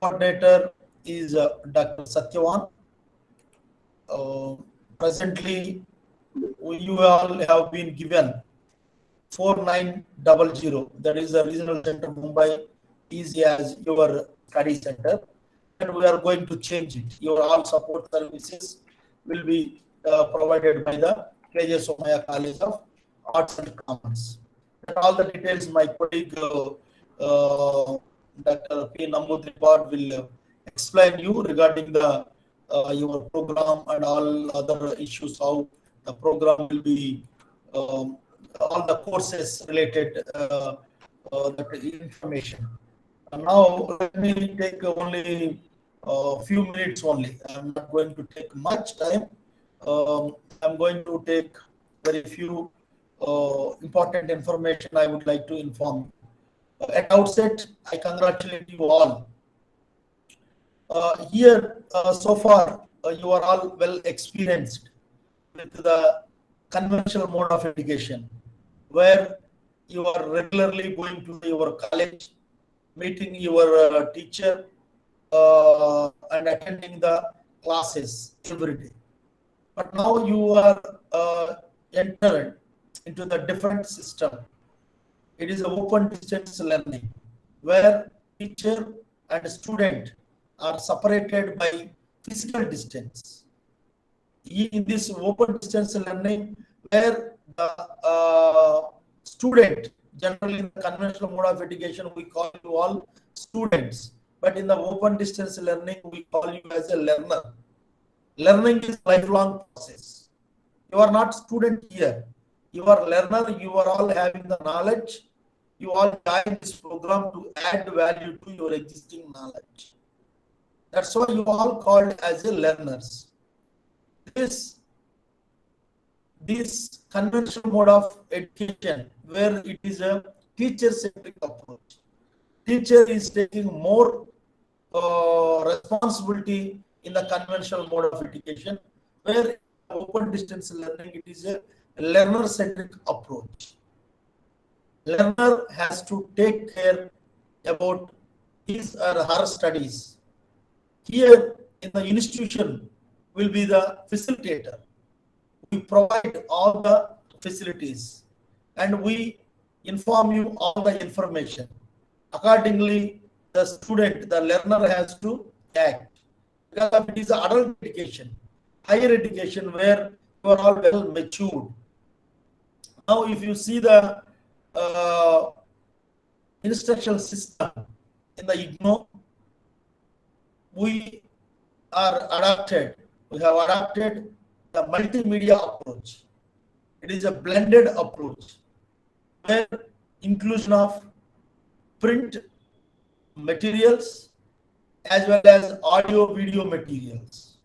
Coordinator is Dr. Satyavan. Uh, Presently, you all have been given 4900. That is the regional center Mumbai is as your study center, and we are going to change it. Your all support services will be provided by the KJ Somaya College of Arts and Commerce. And all the details my colleague Dr. P. Namboodiripad will explain you regarding the your program and all other issues, how the program will be, um, all the courses related that information. And now let me take only a few minutes only. I'm not going to take much time. I'm going to take very few important information I would like to inform you. At outset, I congratulate you all. Here, so far, you are all well experienced with the conventional mode of education, where you are regularly going to your college, meeting your teacher, and attending the classes every day. But now you are entered into the different system. It is open distance learning, where teacher and student are separated by physical distance. In this open distance learning, where the student, generally in the conventional mode of education, we call you all students, but in the open distance learning, we call you as a learner. Learning is lifelong process. You are not student here. You are learner. You are all having the knowledge. You all join this program to add value to your existing knowledge. That's why you all called as a learners. This this conventional mode of education, where it is a teacher-centric approach. Teacher is taking more responsibility in the conventional mode of education, where open distance learning, it is a learner-centric approach. Learner has to take care about his or her studies. Here in the institution will be the facilitator. We provide all the facilities and we inform you all the information. Accordingly, the student, the learner has to act. Because it is adult education, higher education, where you are all well matured. Now, if you see the uh, instructional system in the IGNO, we we have adopted the multimedia approach. It is a blended approach where inclusion of print materials as well as audio video materials,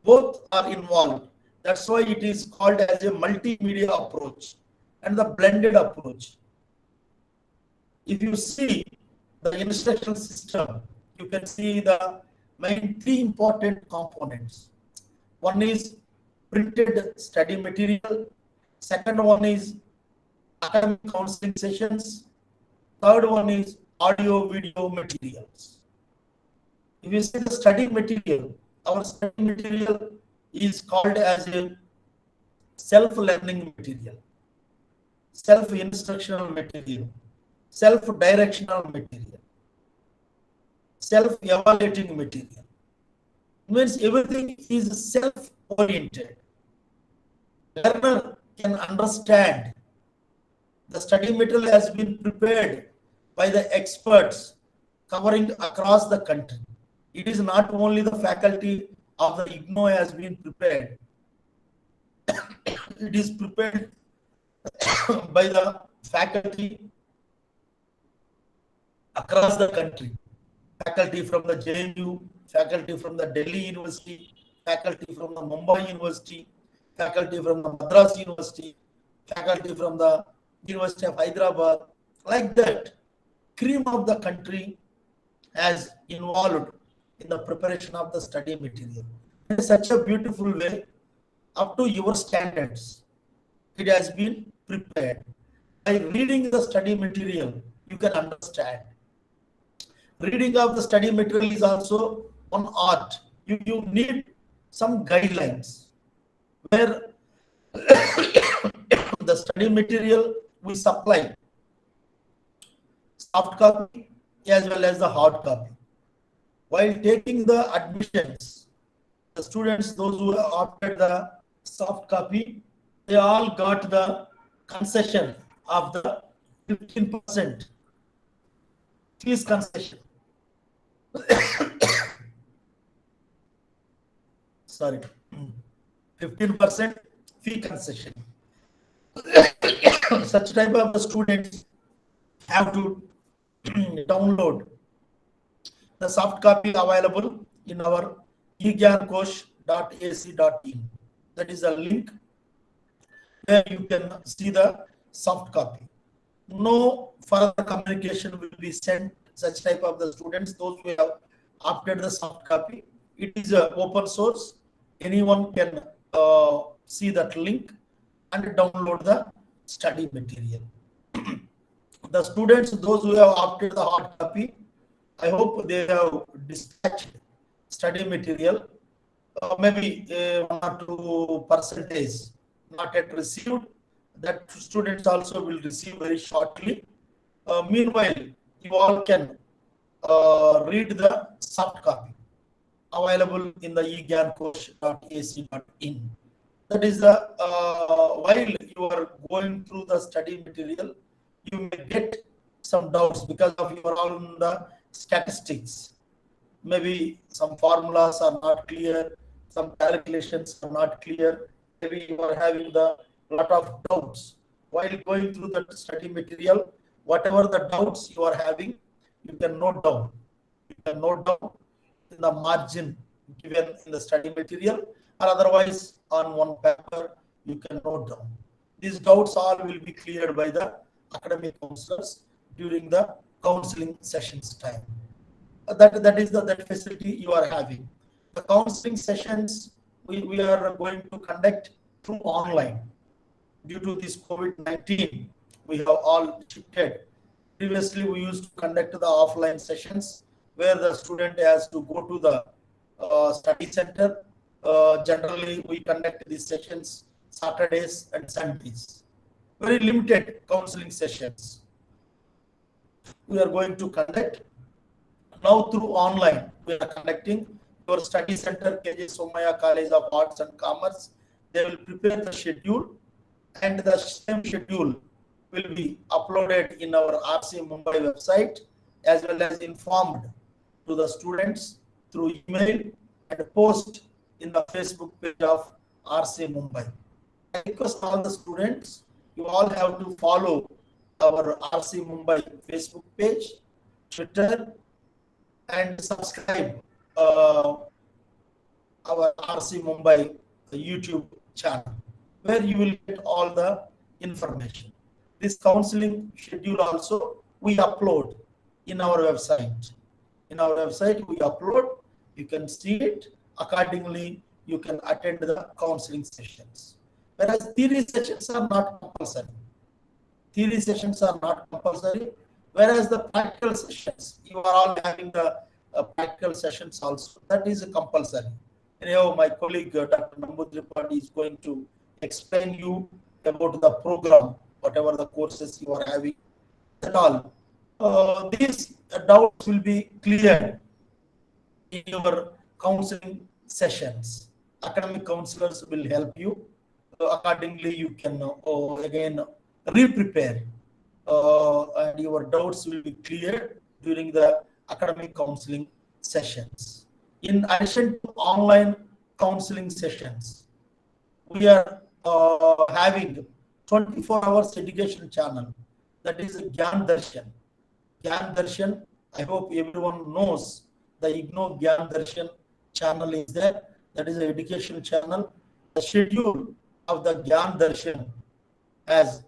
both are involved. That's why it is called as a multimedia approach and the blended approach. If you see the instructional system, you can see the main three important components. One is printed study material. Second one is academic counseling sessions. Third one is audio video materials. If you see the study material, our study material is called as a self-learning material, self-instructional material, self-directional material, self-evaluating material. It means everything is self-oriented. Learner can understand the study material has been prepared by the experts covering across the country. It is not only the faculty of the IGNO has been prepared. It is prepared by the faculty across the country. Faculty from the JNU, faculty from the Delhi University, faculty from the Mumbai University, faculty from the Madras University, faculty from the University of Hyderabad. Like that, cream of the country has involved in the preparation of the study material. In such a beautiful way, up to your standards, it has been prepared. By reading the study material, you can understand. Reading of the study material is also one art. You need some guidelines where the study material we supply soft copy as well as the hard copy. While taking the admissions, the students, those who have opted the soft copy, they all got the concession of the 15% fees concession. Sorry, 15% fee concession. Such type of the students have to download the soft copy available in our egyankosh.ac.in. That is a link where you can see the soft copy. No further communication will be sent such type of the students, those who have opted the soft copy. It is a open source. Anyone can see that link and download the study material. The students, those who have opted the hard copy, I hope they have dispatched study material. Maybe 1 or 2% not yet received. That students also will receive very shortly. Meanwhile, you all can read the soft copy available in the egyankosh.ac.in. That is the while you are going through the study material, you may get some doubts because of you are all in the statistics. Maybe some formulas are not clear, some calculations are not clear. Maybe you are having the lot of doubts while going through the study material. Whatever the doubts you are having, you can note down. You can note down in the margin given in the study material, or otherwise on one paper you can note down. These doubts all will be cleared by the academic counselors during the counseling sessions time. That is that facility you are having. The counseling sessions we are going to conduct through online. Due to this COVID-19, we have all shifted. Previously, we used to conduct the offline sessions where the student has to go to the study center. Generally, we conduct these sessions Saturdays and Sundays. Very limited counseling sessions we are going to conduct. Now through online, we are conducting your study center, KJ Somaya College of Arts and Commerce. They will prepare the schedule, and the same schedule will be uploaded in our RC Mumbai website, as well as informed to the students through email and post in the Facebook page of RC Mumbai. I request all the students, you all have to follow our RC Mumbai Facebook page, Twitter, and subscribe our RC Mumbai YouTube channel, where you will get all the information. This counseling schedule also we upload in our website. In our website we upload, you can see it. Accordingly, you can attend the counseling sessions. Whereas theory sessions are not compulsory. Theory sessions are not compulsory. Whereas the practical sessions, you are all having the practical sessions also. That is compulsory. Anyhow, my colleague Dr. Nambudripadi is going to explain you about the program, whatever the courses you are having, and all. These doubts will be cleared in your counseling sessions. Academic counselors will help you. Accordingly, you can again re-prepare, and your doubts will be cleared during the academic counseling sessions. In addition to online counseling sessions, we are having 24 hours education channel, that is Gyan Darshan. Gyan Darshan, I hope everyone knows the IGNOU Gyan Darshan channel is there. That is the education channel. The schedule of the Gyan Darshan has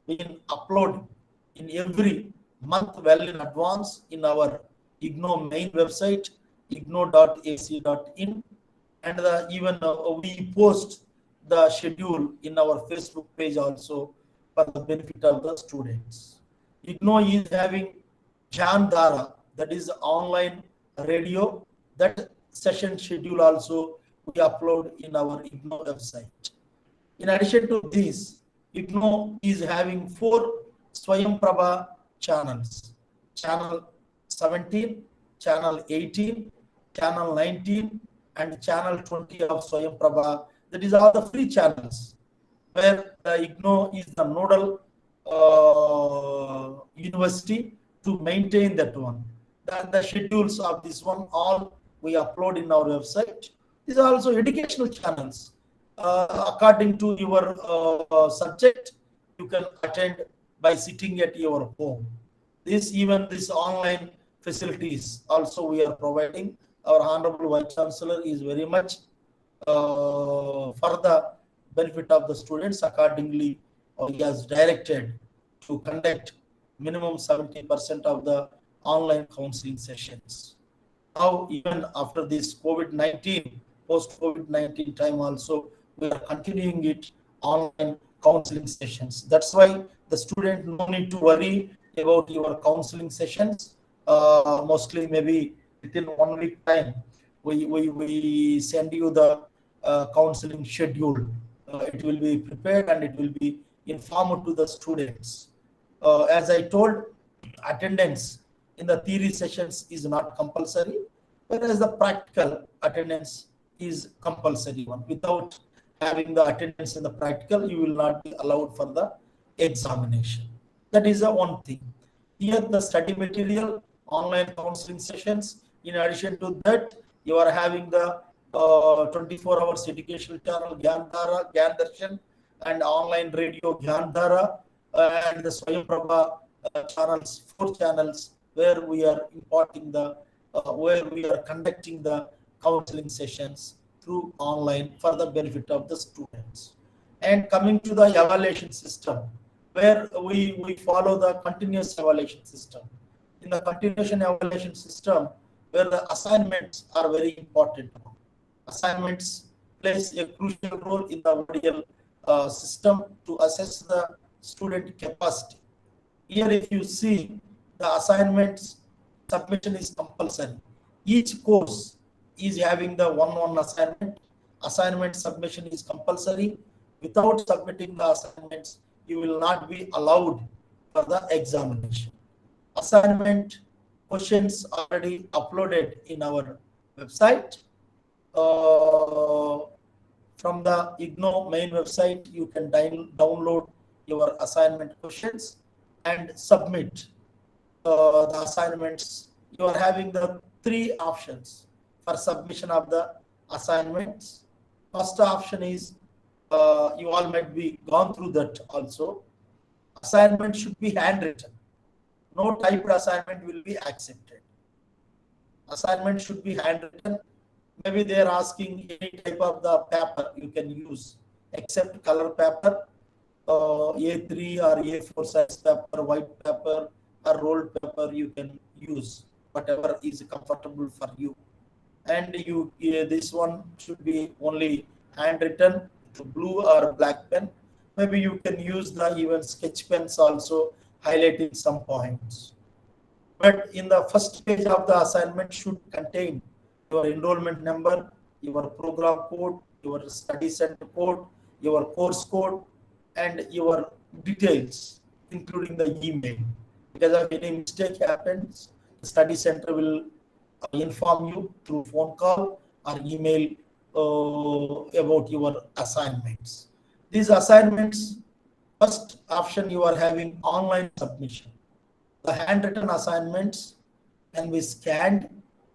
been uploaded in every month well in advance in our IGNOU main website, ignou.ac.in, and even we post the schedule in our Facebook page also for the benefit of the students. IGNOU is having Gyan Dhara, that is online radio. That session schedule also we upload in our IGNOU website. In addition to this, IGNOU is having 4 Swayam Prabha channels. Channel 17, Channel 18, Channel 19, and Channel 20 of Swayam Prabha. That is all the free channels where the IGNOU is the nodal university to maintain that one. The schedules of this one all we upload in our website. These are also educational channels. According to your subject, you can attend by sitting at your home. This online facilities also we are providing. Our Honorable Vice Chancellor is very much for the benefit of the students. Accordingly, he has directed to conduct minimum 70% of the online counseling sessions. Now, even after this COVID-19, post-COVID-19 time also, we are continuing it online counseling sessions. That's why the student no need to worry about your counseling sessions. Mostly maybe within 1 week time, we send you the counseling schedule. It will be prepared and it will be informed to the students. As I told, attendance in the theory sessions is not compulsory, whereas the practical attendance is compulsory one. Without having the attendance in the practical, you will not be allowed for the examination. That is the one thing. Here, the study material, online counseling sessions. In addition to that, you are having the 24 hours educational channel Gyandhara, Gyan Darshan, and online radio Gyandhara, and the Swayam Prabha channels, 4 channels, where we are imparting the, where we are conducting the counseling sessions through online for the benefit of the students. And coming to the evaluation system, where we follow the continuous evaluation system. In the continuation evaluation system, where the assignments are very important. Assignments plays a crucial role in the ODL system to assess the student capacity. Here, if you see, the assignments submission is compulsory. Each course is having the one assignment. Assignment submission is compulsory. Without submitting the assignments, you will not be allowed for the examination. Assignment questions already uploaded in our website. From the IGNOU main website, you can download your assignment questions and submit the assignments. You are having the 3 options for submission of the assignments. First option is, you all might be gone through that also. Assignment should be handwritten. No typed assignment will be accepted. Assignment should be handwritten. Maybe they are asking any type of the paper you can use, except color paper, A3 or A4 size paper, white paper, or rolled paper you can use, whatever is comfortable for you. And this one should be only handwritten to blue or black pen. Maybe you can use the even sketch pens also, highlighting some points. But in the first page of the assignment should contain your enrollment number, your program code, your study center code, your course code, and your details, including the email. Because if any mistake happens, the study center will inform you through phone call or email about your assignments. These assignments, first option you are having online submission. The handwritten assignments can be scanned,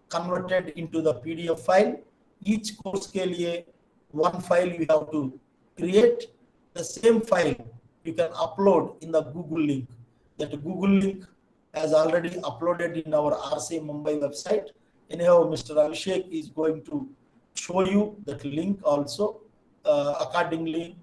converted into the PDF file. Each course के लिए one file you have to create. The same file you can upload in the Google link. That Google link has already uploaded in our RC Mumbai website. Anyhow, Mr. Abhishek is going to show you that link also. Accordingly,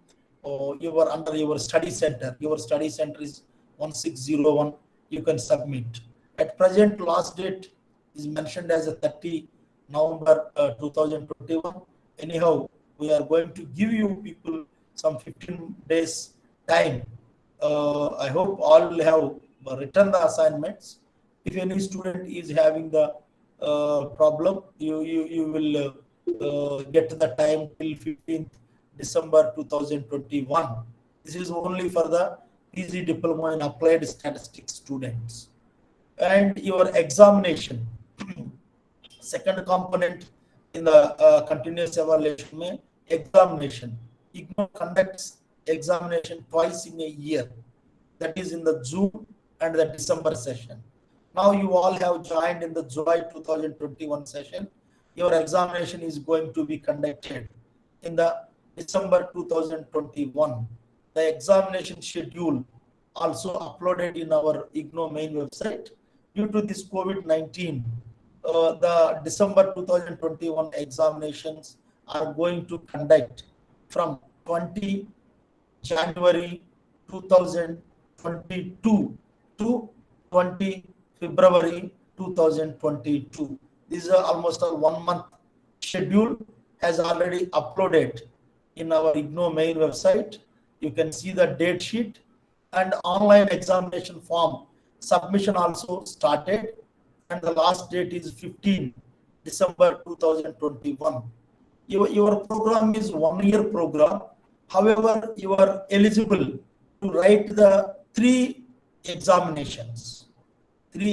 you are under your study center. Your study center is 1601. You can submit. At present, last date is mentioned as a 30 November 2021. Anyhow, we are going to give you people some 15 days time. I hope all have written the assignments. If any student is having the problem, you will get the time till 15th December 2021. This is only for the PG diploma in applied statistics students. And your examination, second component in the continuous evaluation में examination. IGNOU conducts examination twice in a year, that is in the June and the December session. Now you all have joined in the July 2021 session. Your examination is going to be conducted in the December 2021. The examination schedule also uploaded in our IGNOU main website. Due to this COVID-19, the December 2021 examinations are going to conduct from 20 January 2022 to 20 February 2022. This is almost a 1 month schedule has already uploaded in our IGNOU main website. You can see the date sheet and online examination form submission also started, and the last date is 15 December 2021. Your program is 1 year program. However, you are eligible to write the three examinations in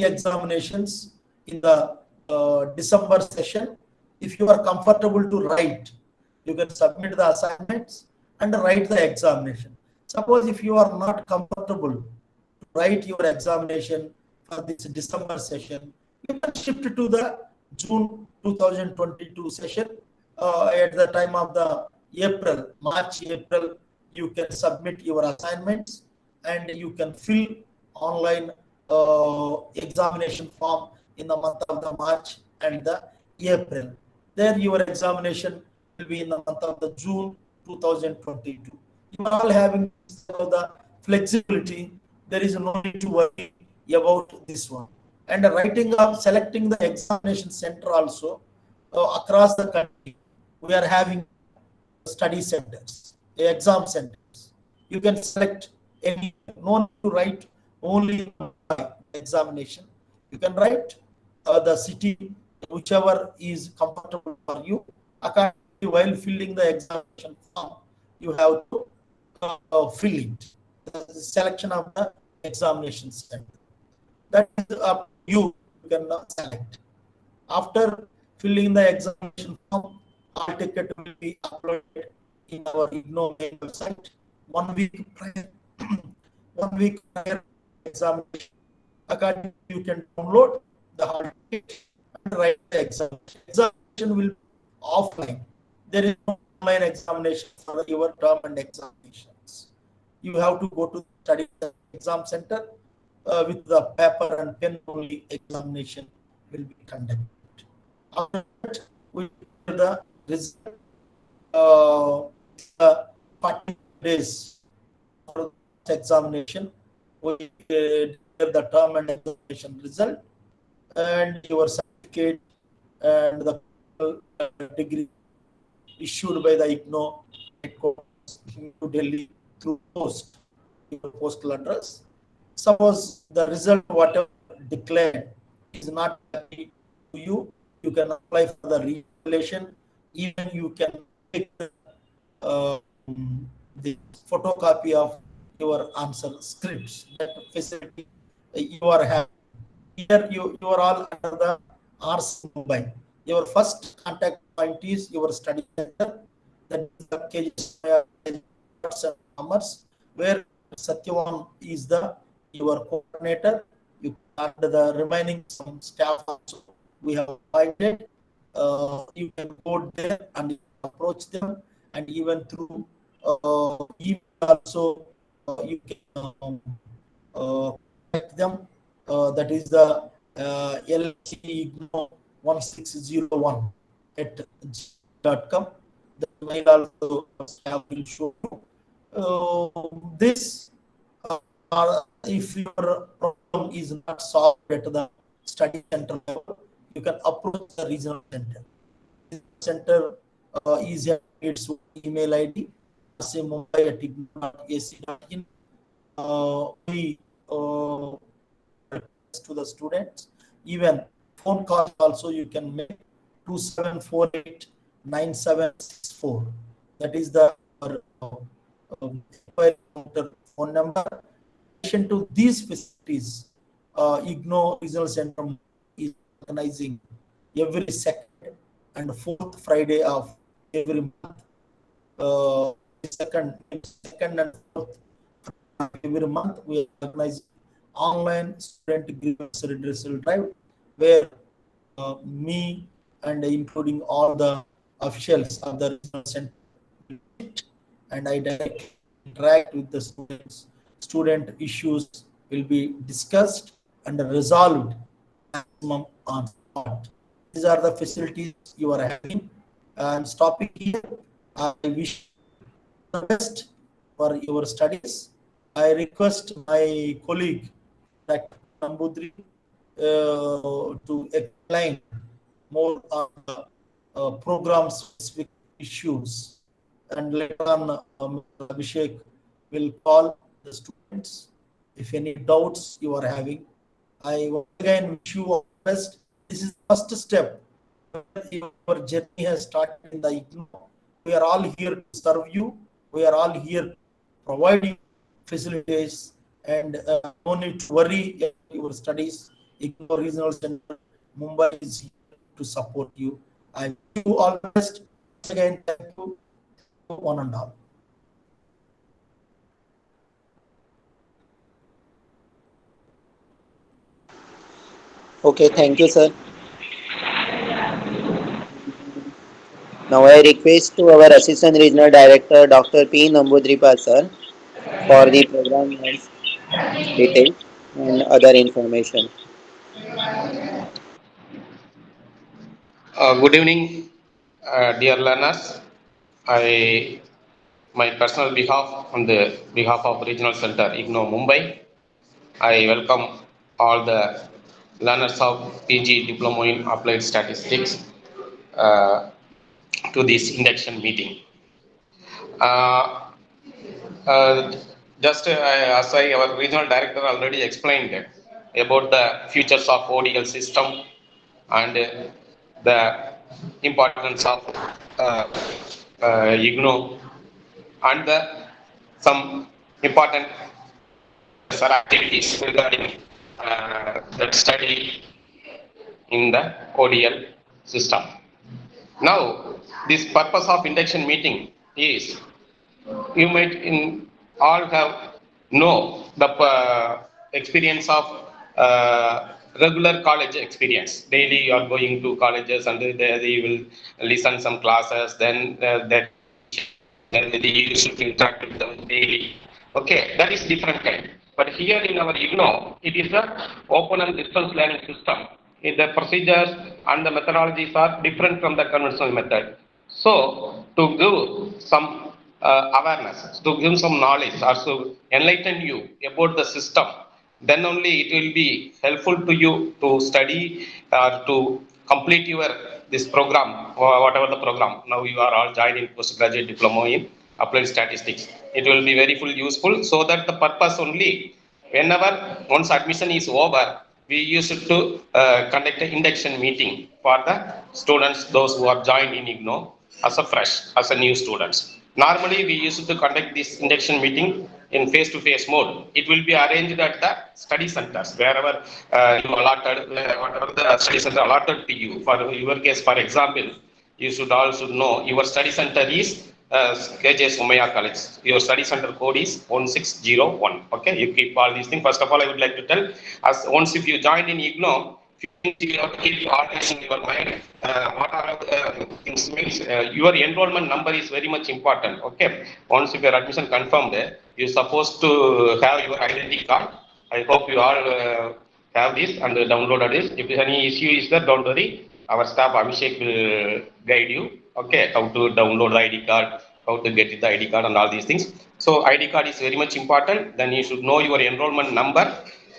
the December session. If you are comfortable to write, you can submit the assignments and write the examination. Suppose if you are not comfortable to write your examination for this December session, you can shift to the June 2022 session. At the time of the March, April, you can submit your assignments and you can fill online examination form in the month of the March and the April. There your examination will be in the month of the June 2022. You are all having the flexibility. There is no need to worry about this one. And selecting the examination center also across the country, we are having study centers, exam centers. You can select any, no need to write only examination. You can write the city, whichever is comfortable for you. Accordingly, while filling the examination form, you have to fill it. The selection of the examination center. That is up to you. You can select. After filling the examination form, our ticket will be uploaded in our IGNOU main website 1 week prior. 1 week prior examination. Accordingly, you can download the hall ticket and write the examination. Examination will be offline. There is no online examination for your term and examinations. You have to go to study the exam center with the paper and pen only. Examination will be conducted. After that, we do the result. 40 days for the examination, we get the term and examination result and your certificate and the degree issued by the IGNOU headquarters in New Delhi through post, your postal address. Suppose the result whatever declared is not happy to you, you can apply for the revalidation. Even you can take the photocopy of your answer scripts. That facility you are having. Here you are all under the RC Mumbai. Your first contact point is your study center, that is the KGS Commerce, where Satyavan is your coordinator. You add the remaining some staff also. We have invited. You can go there and approach them, and even through email also you can contact them. That is the LCIGNOU1601 at gmail.com. The mail also have will show this. If your problem is not solved at the study center level, you can approach the regional center. The center is its email ID, rcmumbai@ignou.ac.in. We to the students. Even phone calls also you can make 27489764. That is the phone number. In addition to these facilities, IGNOU Regional Center is organizing every second and fourth Friday of every month. Second and fourth every month we organize online student grievance redressal drive, where me and including all the officials of the regional center and I directly interact with the students. Student issues will be discussed and resolved maximum on spot. These are the facilities you are having. And stopping here, I wish the best for your studies. I request my colleague, Dr. Nambudri, to explain more on the program specific issues. And later on, Abhishek will call the students. If any doubts you are having, I once again wish you all the best. This is the first step. Your journey has started in the IGNOU. We are all here to serve you. We are all here providing facilities, and no need to worry about your studies. IGNOU Regional Center Mumbai is here to support you. I wish you all the best. Once again, thank you, one and all. Okay, thank you, sir. Now I request to our Assistant Regional Director, Dr. P. Nambudripa, sir, for the program details and other information. Good evening, dear learners. I, my personal behalf, on the behalf of Regional Center IGNOU Mumbai, I welcome all the learners of PG Diploma in Applied Statistics to this induction meeting. Uh, uh, just as our regional director already explained about the futures of ODL system and the importance of IGNOU and some important activities regarding that study in the ODL system. Now, this purpose of induction meeting is, you might all have know the experience of regular college experience. Daily you are going to colleges and there you will listen some classes, then that you should interact with them daily. Okay, that is different kind. But here in our IGNOU, it is a open and distance learning system. The procedures and the methodologies are different from the conventional method. So, to give some awareness, to give some knowledge, or to enlighten you about the system, then only it will be helpful to you to study or to complete your this program, or whatever the program. Now you are all joined in postgraduate diploma in applied statistics. It will be very useful, so that the purpose only, whenever once admission is over, we used to conduct an induction meeting for the students, those who are joined in IGNOU as a fresh, as a new students. Normally, we used to conduct this induction meeting in face-to-face mode. It will be arranged at the study centers, wherever you allotted, whatever the study center allotted to you. For your case, for example, you should also know your study center is KJ Somaya College. Your study center code is 1601. Okay, you keep all these things. First of all, I would like to tell, as once if you join in IGNOU, you have to keep always in your mind what are the things means. Your enrollment number is very much important. Okay, once if your admission confirmed, you're supposed to have your identity card. I hope you all have this and downloaded this. If any issue is there, don't worry. Our staff Abhishek will guide you. Okay, how to download the ID card, how to get the ID card, and all these things. So ID card is very much important. Then you should know your enrollment number.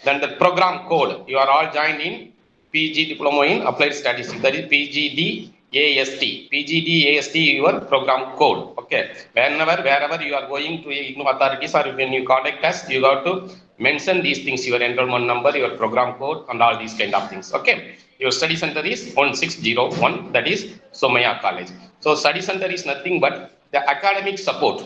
Then the program code. You are all joined in PG Diploma in Applied Statistics. That is PGDAST. PGDAST your program code. Okay. Wherever you are going to IGNOU authorities or when you contact us, you got to mention these things, your enrollment number, your program code, and all these kind of things. Okay. Your study center is 1601, that is Somaya College. So study center is nothing but the academic support,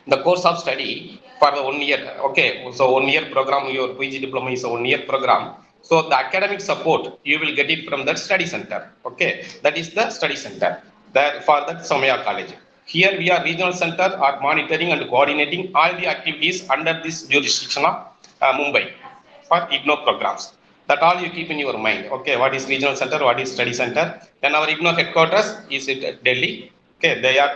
the course of study for the 1 year. Okay, so 1 year program, your PG diploma is a 1 year program. So the academic support you will get it from that study center. Okay, that is the study center that for that Somaya College. Here we are regional center are monitoring and coordinating all the activities under this jurisdiction of Mumbai for IGNOU programs. That all you keep in your mind. Okay, what is regional center, what is study center? Then our IGNOU headquarters is at Delhi. Okay, they are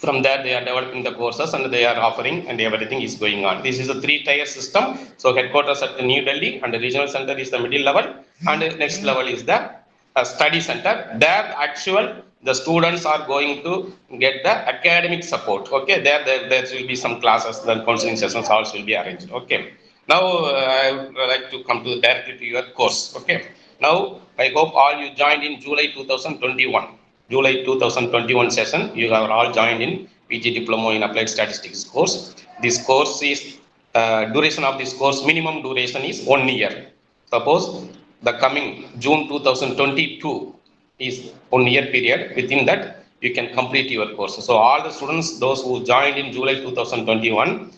from there they are developing the courses and they are offering, and everything is going on. This is a 3-tier system. So headquarters at New Delhi, and the regional center is the middle level, and the next level is the study center. There actual the students are going to get the academic support. Okay, there will be some classes, then counseling sessions also will be arranged. Okay, now I would like to come to directly to your course. Okay, now I hope all you joined in July 2021. July 2021 session, you have all joined in PG Diploma in Applied Statistics course. This course is, duration of this course, minimum duration is 1 year. Suppose the coming June 2022 is 1 year period, within that you can complete your course. So all the students, those who joined in July 2021,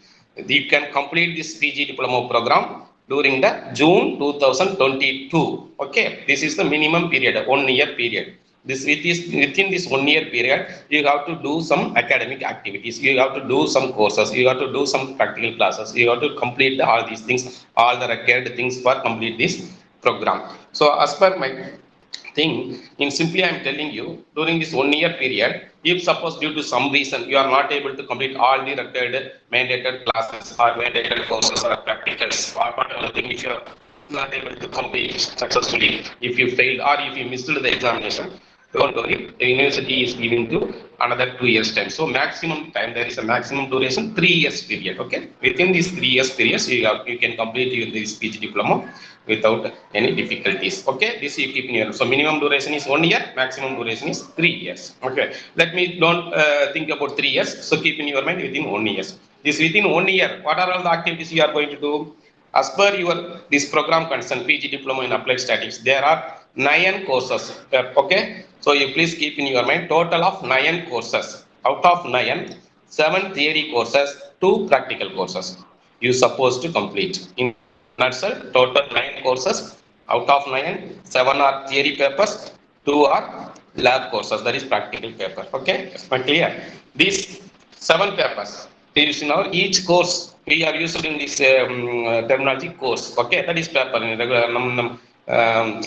you can complete this PG Diploma program during the June 2022. Okay, this is the minimum period, 1 year period. This within this 1 year period, you have to do some academic activities, you have to do some courses, you have to do some practical classes, you have to complete all these things, all the required things for complete this program. So as per my thing, in simply I am telling you, during this 1 year period, if suppose due to some reason you are not able to complete all the required mandated classes or mandated courses or practicals or whatever thing, if you are not able to complete successfully, if you failed or if you missed the examination, don't worry, the university is giving to another 2 years time. So maximum time, there is a maximum duration 3 years period. Okay, within these 3 years periods, you can complete this PG diploma without any difficulties. Okay, this you keep in your. So minimum duration is 1 year, maximum duration is 3 years. Okay, let me don't think about 3 years. So keep in your mind within 1 year. This within 1 year, what are all the activities you are going to do? As per your this program concern, PG diploma in applied statistics, there are 9 courses. Okay, so you please keep in your mind total of 9 courses. Out of 9, 7 theory courses, 2 practical courses you supposed to complete. In nutshell, total 9 courses. Out of 9, 7 are theory papers, 2 are lab courses, that is practical paper. Okay, is that clear? These 7 papers, now each course we are used in this terminology course. Okay, that is paper in regular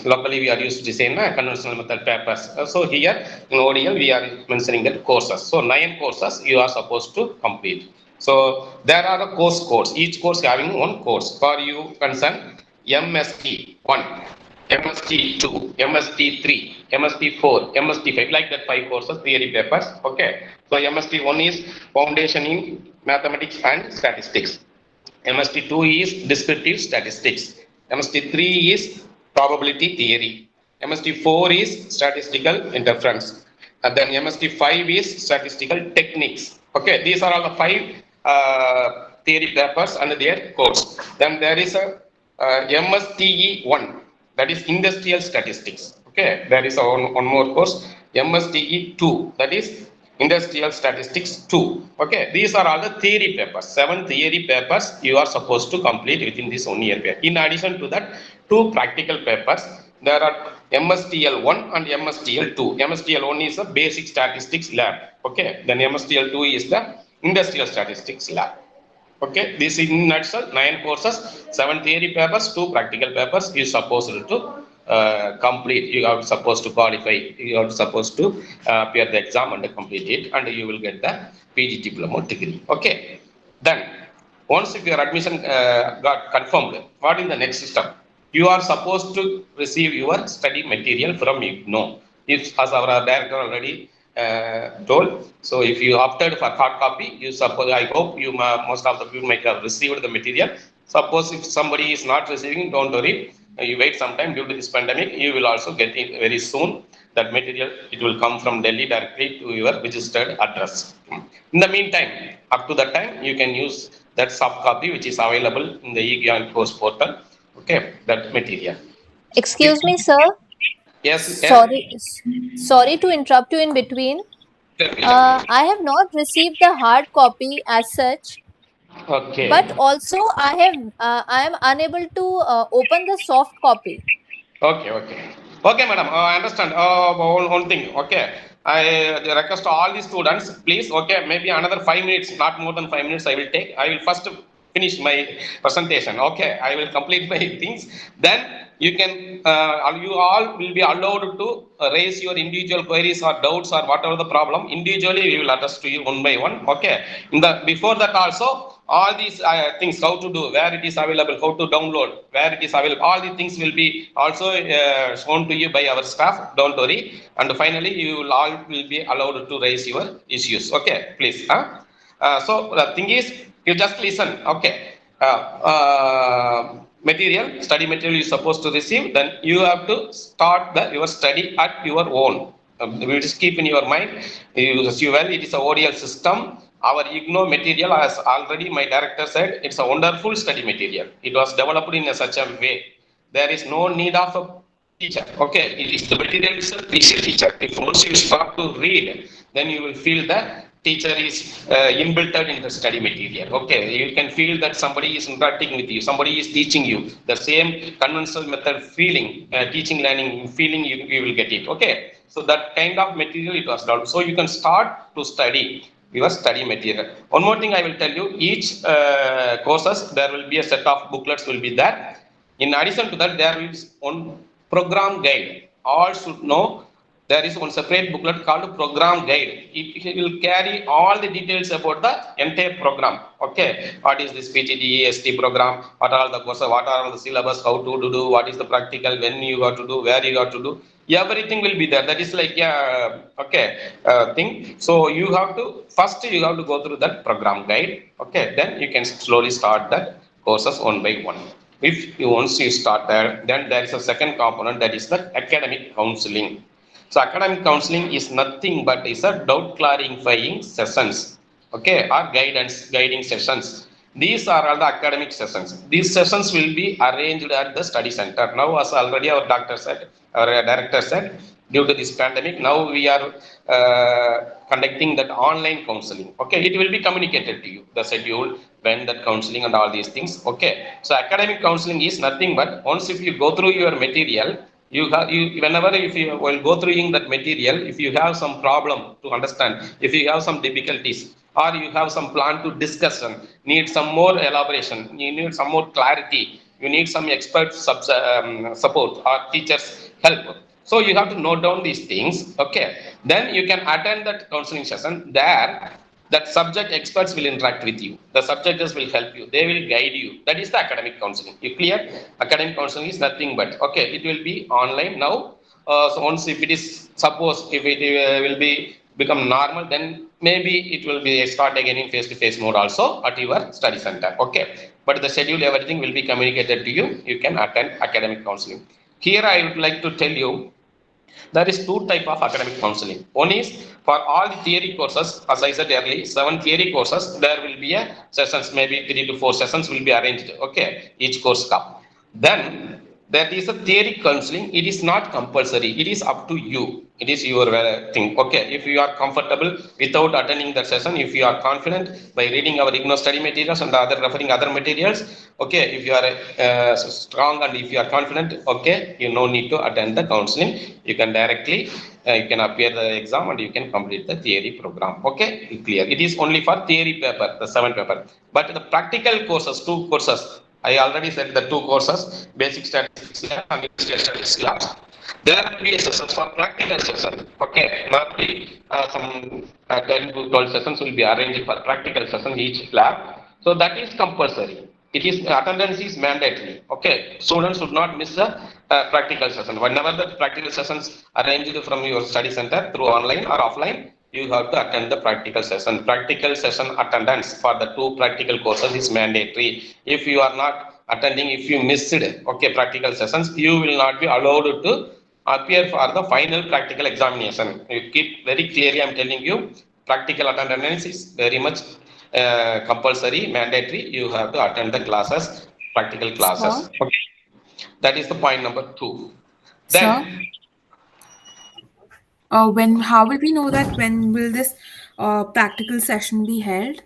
locally we are used to say conventional method papers. So here in ODL we are mentioning that courses. So 9 courses you are supposed to complete. So there are the course codes, each course having one course. For you concern, MST 1, MST 2, MST 3, MST 4, MST 5, like that 5 courses, theory papers. Okay, so MST 1 is Foundation in Mathematics and Statistics. MST 2 is Descriptive Statistics. MST 3 is Probability Theory. MST 4 is Statistical Inference. And then MST 5 is Statistical Techniques. Okay, these are all the 5 theory papers and their codes. Then there is a MSTE 1, that is Industrial Statistics. Okay, there is one more course, MSTE 2, that is Industrial Statistics 2. Okay, these are all the theory papers. 7 theory papers you are supposed to complete within this 1 year period. In addition to that, 2 practical papers. There are MSTL 1 and MSTL 2. MSTL 1 is a basic statistics lab. Okay, then MSTL 2 is the industrial statistics lab. Okay, this in nutshell 9 courses, 7 theory papers, 2 practical papers you supposed to complete. You are supposed to qualify, you are supposed to appear the exam and complete it, and you will get the PG diploma degree. Okay, then once if your admission got confirmed, what is the next step? You are supposed to receive your study material from IGNOU. If, as our director already told, so if you opted for hard copy, you suppose, I hope you most of the people might have received the material. Suppose if somebody is not receiving, don't worry, you wait some time. Due to this pandemic, you will also get it very soon. that material, it will come from Delhi directly to your registered address. In the meantime, up to that time, you can use that soft copy which is available in the eGyan course portal. Okay, that material. Excuse me, sir. Yes, yes. Sorry to interrupt you in between. Tell me, tell me. I have not received the hard copy as such, Okay. but also I am unable to open the soft copy. Okay, madam. I understand. One thing. Okay. I request all the students, please. Okay, maybe another 5 minutes, not more than 5 minutes. I will take. I will first finish my presentation. Okay, I will complete my things. Then you can. You all will be allowed to raise your individual queries or doubts or whatever the problem. Individually, we will address to you one by one. Okay. In the before that also, all these things, how to do, where it is available, how to download, where it is available, all the things will be also shown to you by our staff. Don't worry. And finally, you will all will be allowed to raise your issues. Okay, please. So the thing is, you just listen. Okay. Material, study material you supposed to receive, then you have to start your study at your own. We just keep in your mind, as well, it is a ODL system. Our IGNOU material, as already my director said, it's a wonderful study material. It was developed in such a way. There is no need of a teacher. Okay, it is the material itself is a teacher. If once you start to read, then you will feel the teacher is inbuilt in the study material. Okay, you can feel that somebody is interacting with you, somebody is teaching you. The same conventional method feeling, teaching, learning, feeling, you will get it. Okay, so that kind of material it was developed. So you can start to study your study material. One more thing I will tell you, each courses, there will be a set of booklets will be there. In addition to that, there is one program guide. All should know there is one separate booklet called program guide. It will carry all the details about the entire program. Okay, what is this PGDEST program? What are the courses? What are the syllabus? How to do? What is the practical? When you got to do? Where you got to do? Everything will be there. That is like thing. So you have to first you have to go through that program guide. Okay, then you can slowly start that courses one by one. If you once you start there, then there is a second component, that is the academic counseling. So academic counseling is nothing but is a doubt clarifying sessions, okay, or guiding sessions. These are all the academic sessions. These sessions will be arranged at the study center. Now, as already our director said, due to this pandemic, now we are conducting that online counseling. Okay, it will be communicated to you, the schedule, when that counseling and all these things. Okay, so academic counseling is nothing but once if you go through your material, whenever if you will go through that material, if you have some problem to understand, if you have some difficulties, or you have some plan to discussion, need some more elaboration, you need some more clarity, you need some expert support or teachers help. So you have to note down these things. Okay, then you can attend that counseling session. There, that subject experts will interact with you. The subjects will help you. They will guide you. That is the academic counseling. You clear? Academic counseling is nothing but, okay, it will be online now. So once if it is, suppose if it will be become normal, then maybe it will be start again in face-to-face mode also at your study center. Okay, but the schedule, everything will be communicated to you. You can attend academic counseling. Here I would like to tell you, there is two type of academic counseling. One is for all the theory courses, as I said earlier, 7 theory courses, there will be a sessions, maybe 3 to 4 sessions will be arranged. Okay, each course cup. Then that is a theory counseling. It is not compulsory. It is up to you. It is your thing. Okay, if you are comfortable without attending that session, if you are confident by reading our IGNOU study materials and referring other materials, okay, if you are strong and if you are confident, okay, you no need to attend the counseling. You can directly, you can appear the exam and you can complete the theory program. Okay, clear. It is only for theory paper, the 7 paper. But the practical courses, 2 courses, I already said the 2 courses, basic statistics and statistics labs. There will be a sessions for practical session. Okay, not be some 10 to 12 sessions will be arranged for practical session each lab. So that is compulsory. It is attendance is mandatory. Okay, students should not miss the practical session. Whenever the practical sessions arranged from your study center through online or offline, you have to attend the practical session. Practical session attendance for the 2 practical courses is mandatory. If you are not attending, if you missed, okay, practical sessions, you will not be allowed to appear for the final practical examination. You keep very clearly, I'm telling you, practical attendance is very much compulsory, mandatory. You have to attend the classes, practical classes. Sir? Okay. That is the point number 2. Sir? Then, How will we know that when will this practical session be held?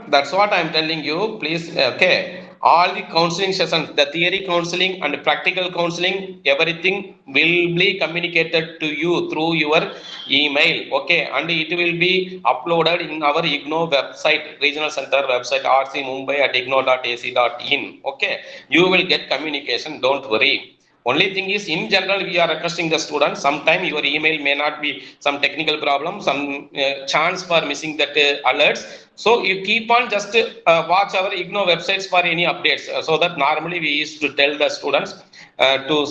that's what I'm telling you. Please, okay. All the counseling sessions, the theory counseling and practical counseling, everything will be communicated to you through your email. Okay, and it will be uploaded in our IGNO website, regional center website, rcmumbai@igno.ac.in. Okay, you will get communication. Don't worry. Only thing is, in general, we are requesting the students. Sometime your email may not be some technical problem, some chance for missing that alerts. So you keep on just watch our IGNO websites for any updates. So that normally we used to tell the students to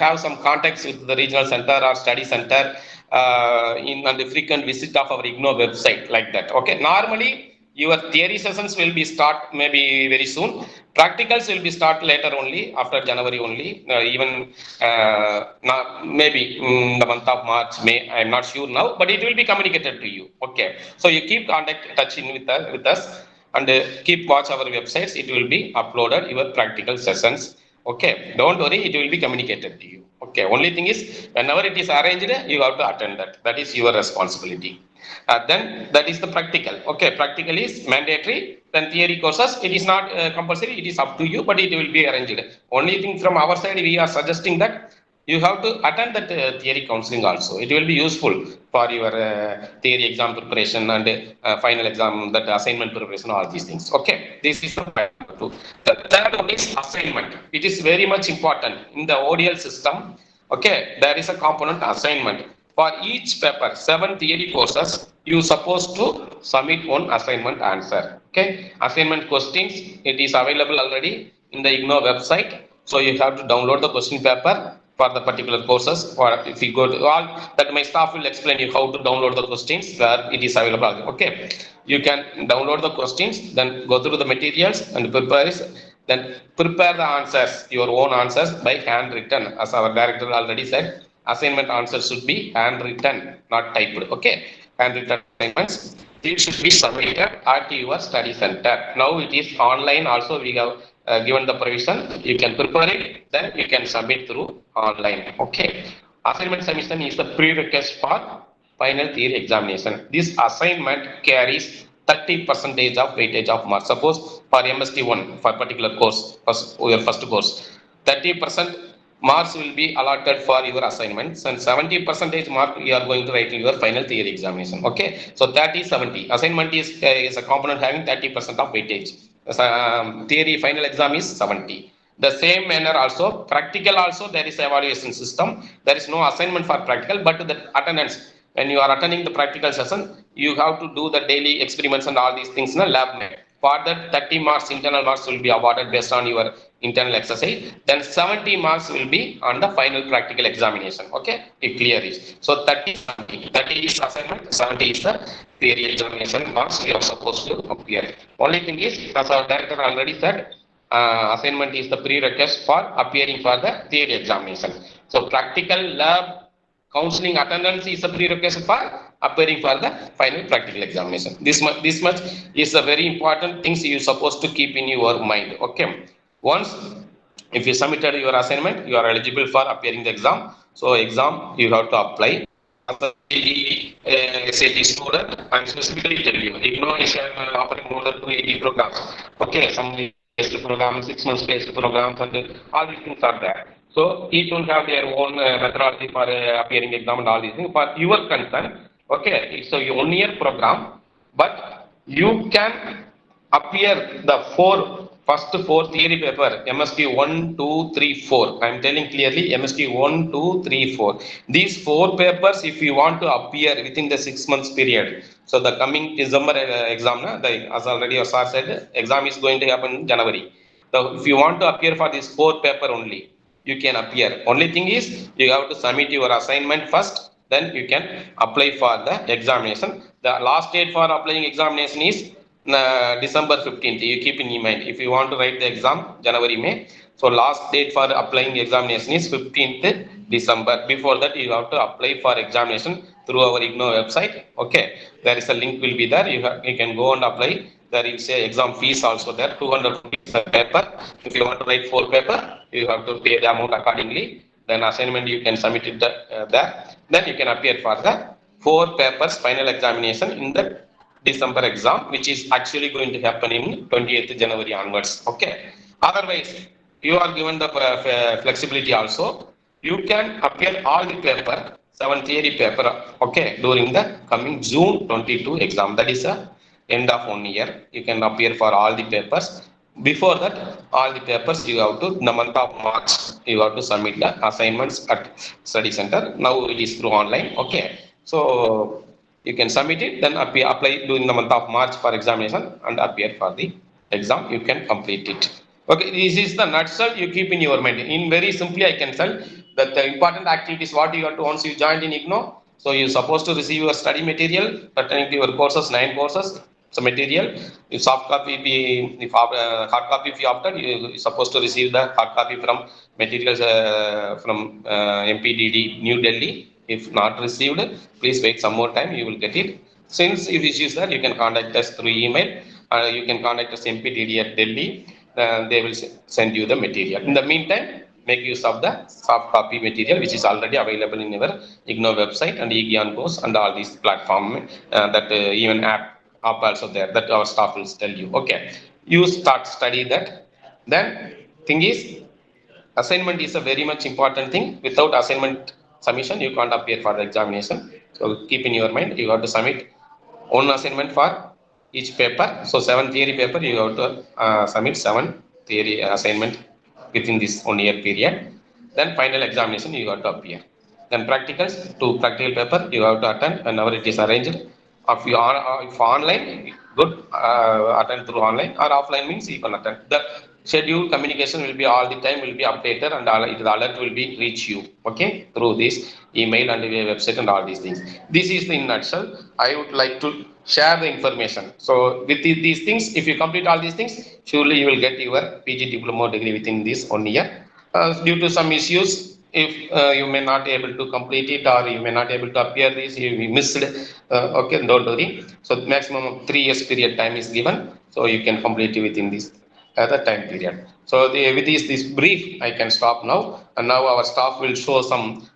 have some contacts with the regional center or study center in on the frequent visit of our IGNO website, like that. Okay, normally your theory sessions will be start maybe very soon. Practicals will be start later only, after January only, even maybe the month of March, May. I'm not sure now, but it will be communicated to you. Okay, so you keep touching with us and keep watch our websites. It will be uploaded your practical sessions. Okay, don't worry, it will be communicated to you. Okay, only thing is, whenever it is arranged, you have to attend that. That is your responsibility. Then that is the practical. Okay, practical is mandatory. Then theory courses, it is not compulsory. It is up to you, but it will be arranged. Only thing from our side, we are suggesting that you have to attend that theory counseling also. It will be useful for your theory exam preparation and final exam, that assignment preparation, all these things. Okay, this is the point number 2. The third one is assignment. It is very much important in the ODL system. Okay, there is a component assignment. For each paper, 7 theory courses, you supposed to submit one assignment answer. Okay, assignment questions, it is available already in the IGNO website. So you have to download the question paper for the particular courses. Or if you go to all that, my staff will explain you how to download the questions where it is available. Okay, you can download the questions, then go through the materials and then prepare the answers, your own answers by handwritten. As our director already said, assignment answers should be handwritten, not typed. Okay, handwritten assignments, it should be submitted at your study center. Now it is online also. We have given the provision. You can prepare it, then you can submit through online. Okay, assignment submission is the prerequisite for final theory examination. This assignment carries 30% of weightage of marks. Suppose for MST1, for particular course, your first course, 30% marks will be allotted for your assignments, and 70% mark you are going to write in your final theory examination. Okay, so that is 70. Assignment is a component having 30% of weightage. Theory final exam is 70. The same manner also, practical also, there is evaluation system. There is no assignment for practical, but the attendance, when you are attending the practical session, you have to do the daily experiments and all these things in a lab. For that, 30 marks, internal marks will be awarded based on your internal exercise. Then 70 marks will be on the final practical examination. Okay, it clear is. So 30 is assignment, 70 is the theory examination marks you are supposed to appear. Only thing is, as our director already said, assignment is the prerequisite for appearing for the theory examination. So practical lab counseling attendance is a prerequisite for appearing for the final practical examination. This much is the very important things you are supposed to keep in your mind. Okay, once if you submitted your assignment, you are eligible for appearing the exam. So exam you have to apply. As a SAT student, I am specifically telling you, IGNO is offering more than 280 programs. Okay, some based programs, 6 months based programs, and all these things are there. So each one have their own methodology for appearing exam and all these things. For your concern, okay, it's a 1 year program, but you can appear the first four theory paper, MST 1, 2, 3, 4. I am telling clearly, MST 1, 2, 3, 4. These 4 papers, if you want to appear within the 6 months period. So the coming December exam, as already your sir said, exam is going to happen in January. So if you want to appear for this 4 paper only, you can appear. Only thing is, you have to submit your assignment first, then you can apply for the examination. The last date for applying examination is December 15th. You keep in mind, if you want to write the exam January, May. So last date for applying examination is 15th December. Before that, you have to apply for examination through our IGNOU website. Okay, there is a link will be there. You can go and apply. There is a exam fees also there, 200 rupees per paper. If you want to write 4 paper, you have to pay the amount accordingly. Then assignment you can submit it there. Then you can appear for the 4 papers final examination in the December exam, which is actually going to happen in 28th January onwards. Okay. Otherwise, you are given the flexibility also. You can appear all the paper, 7 theory paper, okay, during the coming June 22 exam. That is the end of 1 year. You can appear for all the papers. Before that, all the papers you have to, in the month of March, you have to submit the assignments at study center. Now it is through online. Okay. So you can submit it, then apply during the month of March for examination and appear for the exam. You can complete it. Okay, this is the nutshell you keep in your mind. In very simply, I can tell that the important activities what you have to once you joined in IGNOU. So you're supposed to receive your study material pertaining to your courses, 9 courses. So material, if soft copy be, if hard copy if you opted, you're supposed to receive the hard copy from materials from MPDD New Delhi. If not received, please wait some more time. You will get it. Since if issues that, you can contact us through email. You can contact us MPDD at Delhi. They will send you the material. In the meantime, make use of the soft copy material which is already available in our IGNOU website and eGyan course and all these platform that even app also there that our staff will tell you. Okay, you start study that. Then thing is, assignment is a very much important thing. Without assignment submission, you can't appear for the examination. So keep in your mind, you have to submit one assignment for each paper. So 7 theory paper, you have to submit 7 theory assignment within this 1 year period. Then final examination, you have to appear. Then practicals, 2 practical paper, you have to attend whenever it is arranged. If online, good, attend through online, or offline means you can attend. The scheduled communication will be all the time will be updated and the alert will be reach you, okay, through this email and the website and all these things. This is the in nutshell. I would like to share the information. So with these things, if you complete all these things, surely you will get your PG diploma degree within this 1 year. Due to some issues, if you may not able to complete it or you may not able to appear this, you missed, okay, don't worry. So maximum of 3 years period time is given, so you can complete it within this the time period. So with this brief, I can stop now. And now our staff will show some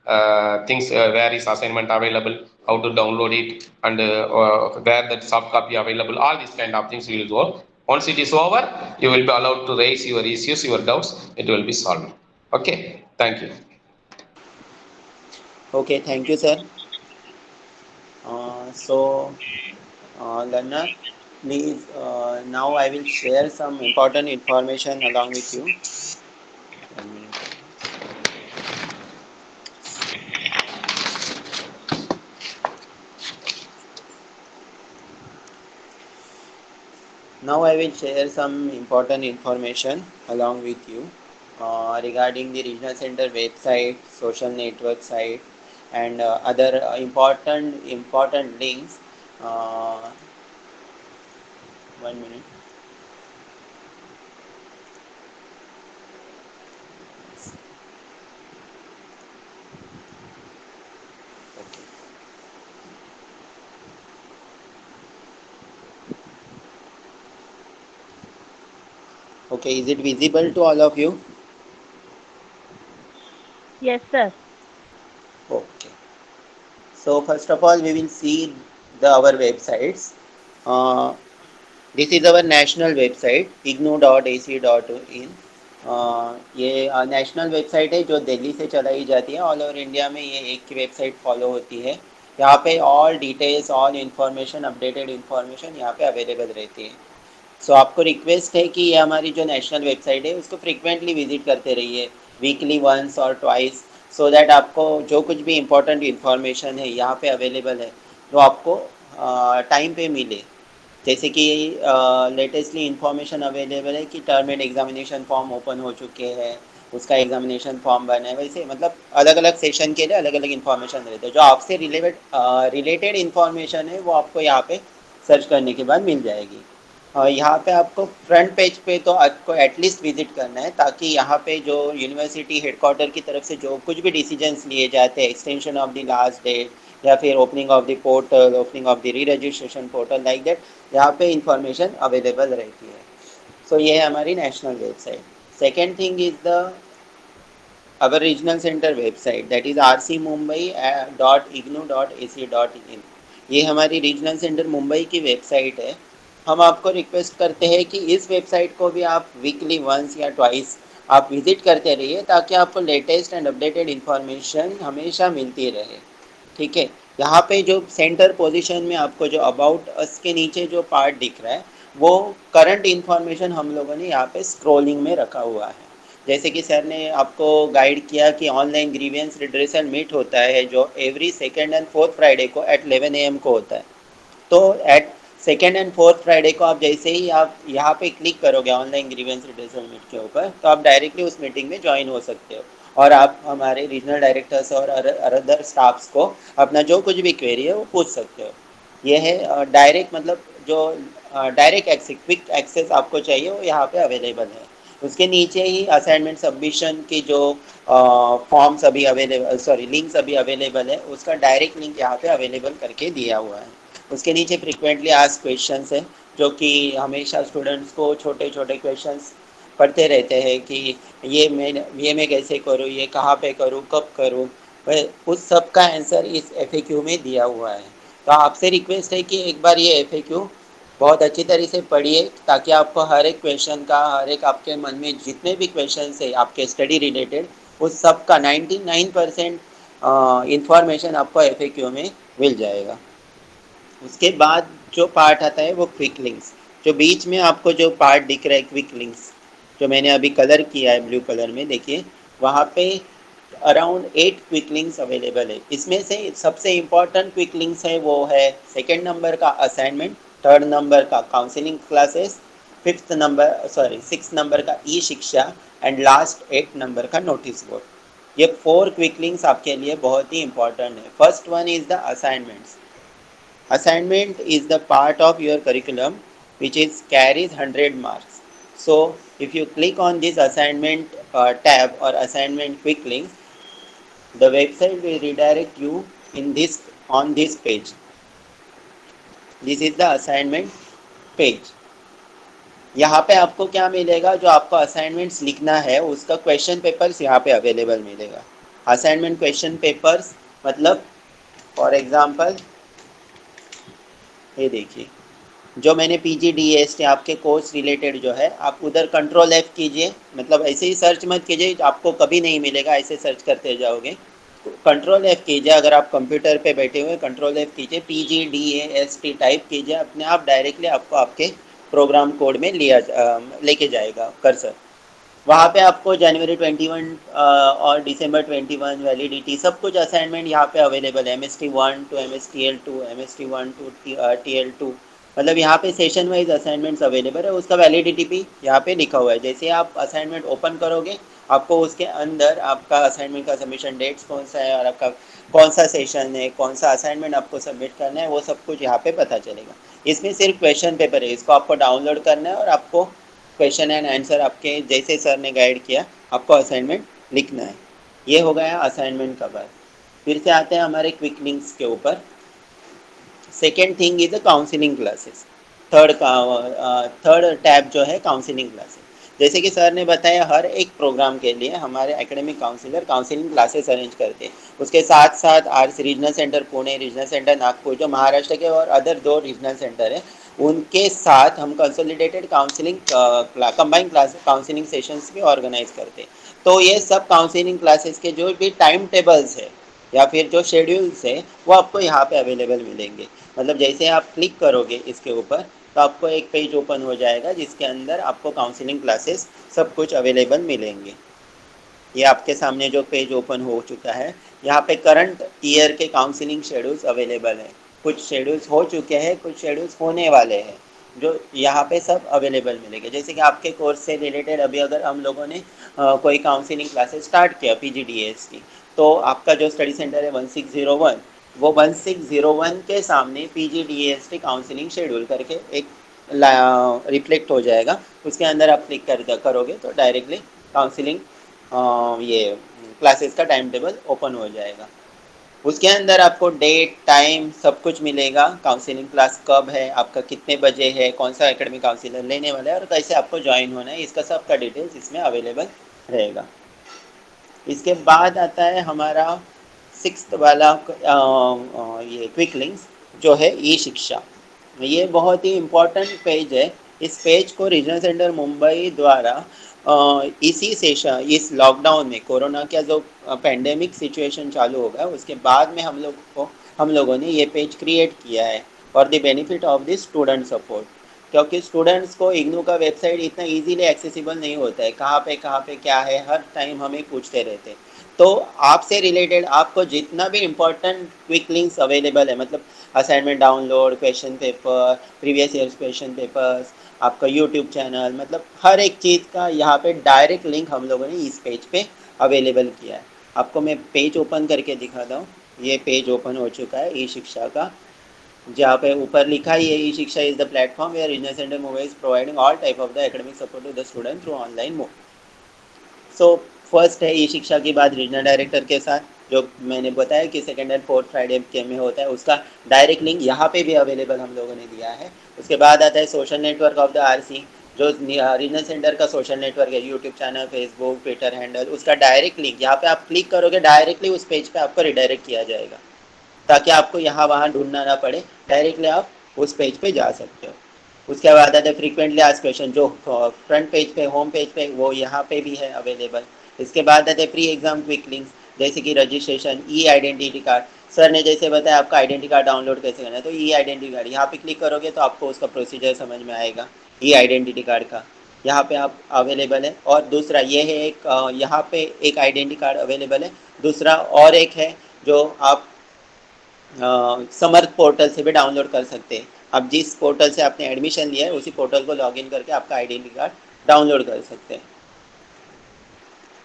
things where is assignment available, how to download it, and where that soft copy available. All these kind of things we will go. Once it is over, you will be allowed to raise your issues, your doubts. It will be solved. Okay. Thank you. Okay, thank you, sir. So, Lanna, please, now I will share some important information along with you. Now I will share some important information along with you regarding the regional center website, social network site, and other important links. 1 minute. Okay, is it visible to all of you? Yes, sir. Okay. So first of all, we will see our websites. This is our national website, ignou.ac.in. ये national website है जो दिल्ली से चलाई जाती है. All over India में ये एक की वेबसाइट फॉलो होती है. यहाँ पे all details, all information, updated information यहाँ पे अवेलेबल रहती है. सो आपको रिक्वेस्ट है कि ये हमारी जो नेशनल वेबसाइट है उसको फ्रिक्वेंटली विजिट करते रहिए, वीकली वंस और ट्वाइस, सो दैट आपको जो कुछ भी इम्पोर्टेंट इन्फॉर्मेशन है यहाँ पे अवेलेबल है तो आपको टाइम पे मिले. जैसे कि लेटेस्टली इन्फॉर्मेशन अवेलेबल है कि term and examination form open हो चुके हैं, उसका एग्जामिनेशन फॉर्म बना है. वैसे मतलब अलग अलग सेशन के लिए अलग अलग इन्फॉर्मेशन रहते हैं. जो आपसे रिलेटेड इन्फॉर्मेशन है वो आपको यहाँ पे सर्च करने के बाद मिल जाएगी. यहाँ पे आपको फ्रंट पेज पे तो आपको एटलीस्ट विजिट करना है, ताकि यहाँ पे जो यूनिवर्सिटी हेडक्वार्टर की तरफ से जो कुछ भी डिसीजंस लिए जाते हैं, extension of the last date या फिर opening of the portal, opening of the re registration portal, like that, यहाँ पे इंफॉर्मेशन अवेलेबल रहती है। सो ये है हमारी national website. Second thing is the our regional center website, that is rcmumbai.ignou.ac.in। ये हमारी रीजनल सेंटर मुंबई की वेबसाइट है। हम आपको रिक्वेस्ट करते हैं कि इस वेबसाइट को भी आप वीकली वंस या ट्वाइस आप विजिट करते रहिए, ताकि आपको लेटेस्ट एंड अपडेटेड इन्फॉर्मेशन हमेशा मिलती रहे। ठीक है, यहाँ पे जो सेंटर पोजीशन में आपको जो अबाउट अस के नीचे जो पार्ट दिख रहा है, वो करंट इन्फॉर्मेशन हम लोगों ने यहाँ पे स्क्रॉलिंग में रखा हुआ है। जैसे कि सर ने आपको गाइड किया कि ऑनलाइन ग्रीवियंस रिड्रेसल मीट होता है, जो every second and fourth Friday को एट 11 AM को होता है। तो at second and fourth Friday को आप जैसे ही आप यहाँ पे क्लिक करोगे ऑनलाइन ग्रीवेंस रिड्रेसल मीट के ऊपर, तो आप डायरेक्टली उस मीटिंग में ज्वाइन हो सकते हो, और आप हमारे रीजनल डायरेक्टर्स और अदर स्टाफ्स को अपना जो कुछ भी क्वेरी है वो पूछ सकते हो। ये है डायरेक्ट, मतलब जो डायरेक्ट एक्सेस, क्विक एक्सेस आपको चाहिए वो यहाँ पे अवेलेबल है। उसके नीचे ही असाइनमेंट सबमिशन की जो फॉर्म्स अभी अवेलेबल, सॉरी लिंक्स अभी अवेलेबल है, उसका डायरेक्ट लिंक यहाँ पे अवेलेबल करके दिया हुआ है। उसके नीचे फ्रिक्वेंटली आस्क्ड क्वेश्चंस है, जो कि हमेशा स्टूडेंट्स को छोटे छोटे क्वेश्चंस पढ़ते रहते हैं कि ये मैं कैसे करूँ, ये कहाँ पे करूँ, कब करूँ, उस सब का आंसर इस FAQ में दिया हुआ है। तो आपसे रिक्वेस्ट है कि एक बार ये FAQ बहुत अच्छी तरह से पढ़िए, ताकि आपको हर एक क्वेश्चन का, हर एक आपके मन में जितने भी क्वेश्चन है आपके स्टडी रिलेटेड, उस सब का 99% इंफॉर्मेशन आपको FAQ में मिल जाएगा। उसके बाद जो पार्ट आता है वो क्विक लिंक्स। जो बीच में आपको जो पार्ट दिख रहा है क्विक लिंक्स, जो मैंने अभी कलर किया है ब्लू कलर में, देखिए वहाँ पे अराउंड 8 क्विक लिंक्स अवेलेबल है। इसमें से सबसे इम्पॉर्टेंट क्विक लिंक्स है वो है सेकेंड नंबर का असाइनमेंट, थर्ड नंबर का काउंसलिंग क्लासेस, सिक्स नंबर का ई शिक्षा, एंड लास्ट 8 नंबर का नोटिस बोर्ड। ये 4 क्विक लिंक्स आपके लिए बहुत ही इंपॉर्टेंट है। First one is the assignments. Assignment is the part of your curriculum which is carries 100 marks. So if you click on this assignment tab or assignment quick link, the website will redirect you on this page. This is the assignment page. यहाँ पे आपको क्या मिलेगा, जो आपको assignments लिखना है उसका क्वेश्चन पेपर्स यहाँ पे अवेलेबल मिलेगा। असाइनमेंट क्वेश्चन पेपर्स मतलब फॉर एग्जांपल ये देखिए, जो मैंने PGDST आपके कोर्स रिलेटेड जो है, आप उधर कंट्रोल F कीजिए, मतलब ऐसे ही सर्च मत कीजिए, आपको कभी नहीं मिलेगा, ऐसे सर्च करते जाओगे। कंट्रोल F कीजिए, अगर आप कंप्यूटर पे बैठे हुए कंट्रोल F कीजिए, PGDST टाइप कीजिए, अपने आप डायरेक्टली आपको आपके प्रोग्राम कोड में लेके जाएगा कर्सर। वहाँ पे आपको जनवरी 21 और दिसंबर 21 वैलिडिटी सब कुछ असाइनमेंट यहाँ पे अवेलेबल है, MST1 to MSTL2, MST1 to TL2, मतलब यहाँ पे सेशन वाइज असाइनमेंट्स अवेलेबल है। उसका वैलिडिटी भी यहाँ पे लिखा हुआ है। जैसे आप असाइनमेंट ओपन करोगे, आपको उसके अंदर आपका असाइनमेंट का सबमिशन डेट्स कौन सा है और आपका कौन सा सेशन है, कौन सा असाइनमेंट आपको सबमिट करना है, वो सब कुछ यहाँ पे पता चलेगा। इसमें सिर्फ क्वेश्चन पेपर है, इसको आपको डाउनलोड करना है और आपको क्वेश्चन एंड आंसर आपके जैसे सर ने गाइड किया आपको असाइनमेंट लिखना है। ये हो गया असाइनमेंट का पार्ट। फिर से आते हैं हमारे क्विक लिंक्स के ऊपर। Second thing is the counselling classes. Third tab जो है काउंसलिंग क्लासेस। जैसे कि सर ने बताया, हर एक प्रोग्राम के लिए हमारे academic counsellor counselling classes arrange करते हैं। उसके साथ साथ regional centre Pune, regional centre Nagpur, जो महाराष्ट्र के और अदर 2 रीजनल सेंटर है, उनके साथ हम consolidated counselling combined class counselling sessions भी ऑर्गेनाइज करते हैं। तो ये सब काउंसलिंग क्लासेस के जो भी टाइम टेबल्स है या फिर जो शेड्यूल्स है वो आपको यहाँ पे अवेलेबल मिलेंगे। मतलब जैसे आप क्लिक करोगे इसके ऊपर तो आपको एक पेज ओपन हो जाएगा जिसके अंदर आपको काउंसलिंग क्लासेस सब कुछ अवेलेबल मिलेंगे। ये आपके सामने जो पेज ओपन हो चुका है, यहाँ पे करंट ईयर के काउंसलिंग शेड्यूल्स अवेलेबल हैं। कुछ शेड्यूल्स हो चुके हैं, कुछ शेड्यूल्स होने वाले हैं, जो यहाँ पे सब अवेलेबल मिलेंगे। जैसे कि आपके कोर्स से रिलेटेड अभी अगर हम लोगों ने कोई काउंसलिंग क्लासेस स्टार्ट किया PGDS की, तो आपका जो स्टडी सेंटर है 1601, वो 1601 के सामने PGDST काउंसलिंग शेड्यूल करके एक रिफ्लेक्ट हो जाएगा, उसके अंदर आप क्लिक करोगे तो डायरेक्टली काउंसलिंग ये क्लासेस का टाइम टेबल ओपन हो जाएगा। उसके अंदर आपको डेट टाइम सब कुछ मिलेगा, काउंसलिंग क्लास कब है, आपका कितने बजे है, कौन सा एकेडमिक काउंसलर लेने वाला है और कैसे आपको ज्वाइन होना है, इसका सबका डिटेल्स इसमें अवेलेबल रहेगा। इसके बाद आता है हमारा 6th वाला ये क्विक लिंक्स जो है ई शिक्षा। ये बहुत ही इम्पोर्टेंट पेज है। इस पेज को रीजनल सेंटर मुंबई द्वारा इसी सेशन इस लॉकडाउन में कोरोना का जो पेंडेमिक सिचुएशन चालू होगा उसके बाद में हम लोगों ने ये पेज क्रिएट किया है for the benefit of the student support, क्योंकि स्टूडेंट्स को इग्नू का वेबसाइट इतना इजीली एक्सेसिबल नहीं होता है, कहाँ पे क्या है हर टाइम हमें पूछते रहते हैं। तो आपसे रिलेटेड आपको जितना भी इम्पोर्टेंट क्विक लिंक्स अवेलेबल है, मतलब assignment download, question paper, previous years question papers, आपका यूट्यूब चैनल, मतलब हर एक चीज़ का यहाँ पे डायरेक्ट लिंक हम लोगों ने इस पेज पे अवेलेबल किया है। आपको मैं पेज ओपन करके दिखाता हूँ। ये पेज ओपन हो चुका है ई शिक्षा का, जहाँ पे ऊपर लिखा ही है e Shiksha is the platform where regional centre Mumbai is providing all type of the academic support to the student through online mode. So first है ई शिक्षा के बाद रीजनल डायरेक्टर के साथ, जो मैंने बताया कि 2nd एंड 4th फ्राइडे के में होता है, उसका डायरेक्ट लिंक यहाँ पे भी अवेलेबल हम लोगों ने दिया है। उसके बाद आता है social network of the RC, जो रीजनल सेंटर का सोशल नेटवर्क है, YouTube channel, Facebook, Twitter handle, उसका डायरेक्ट लिंक यहाँ पे आप क्लिक करोगे डायरेक्टली उस पेज पे आपको रिडायरेक्ट किया जाएगा, ताकि आपको यहाँ वहाँ ढूंढना ना पड़े, डायरेक्टली आप उस पेज पे जा सकते हो। उसके बाद आता है फ्रीक्वेंटली आस्क्ड क्वेश्चन, जो फ्रंट पेज पे होम पेज पे वो यहाँ पे भी है अवेलेबल। इसके बाद आते हैं प्री एग्जाम क्विक लिंक्स, जैसे कि रजिस्ट्रेशन, ई आइडेंटिटी कार्ड। सर ने जैसे बताया आपका आइडेंटिटी कार्ड डाउनलोड कैसे करना है, तो ई आइडेंटिटी कार्ड यहाँ पे क्लिक करोगे तो आपको उसका प्रोसीजर समझ में आएगा ई आइडेंटिटी कार्ड का, यहाँ पे आप अवेलेबल है। और दूसरा ये है एक यहाँ पे एक आइडेंटिटी कार्ड अवेलेबल है, दूसरा और एक है जो आप समर्थ पोर्टल से भी डाउनलोड कर सकते हैं। आप जिस पोर्टल से आपने एडमिशन लिया है उसी पोर्टल को लॉगिन करके आपका आइडेंटिटी कार्ड डाउनलोड कर सकते हैं।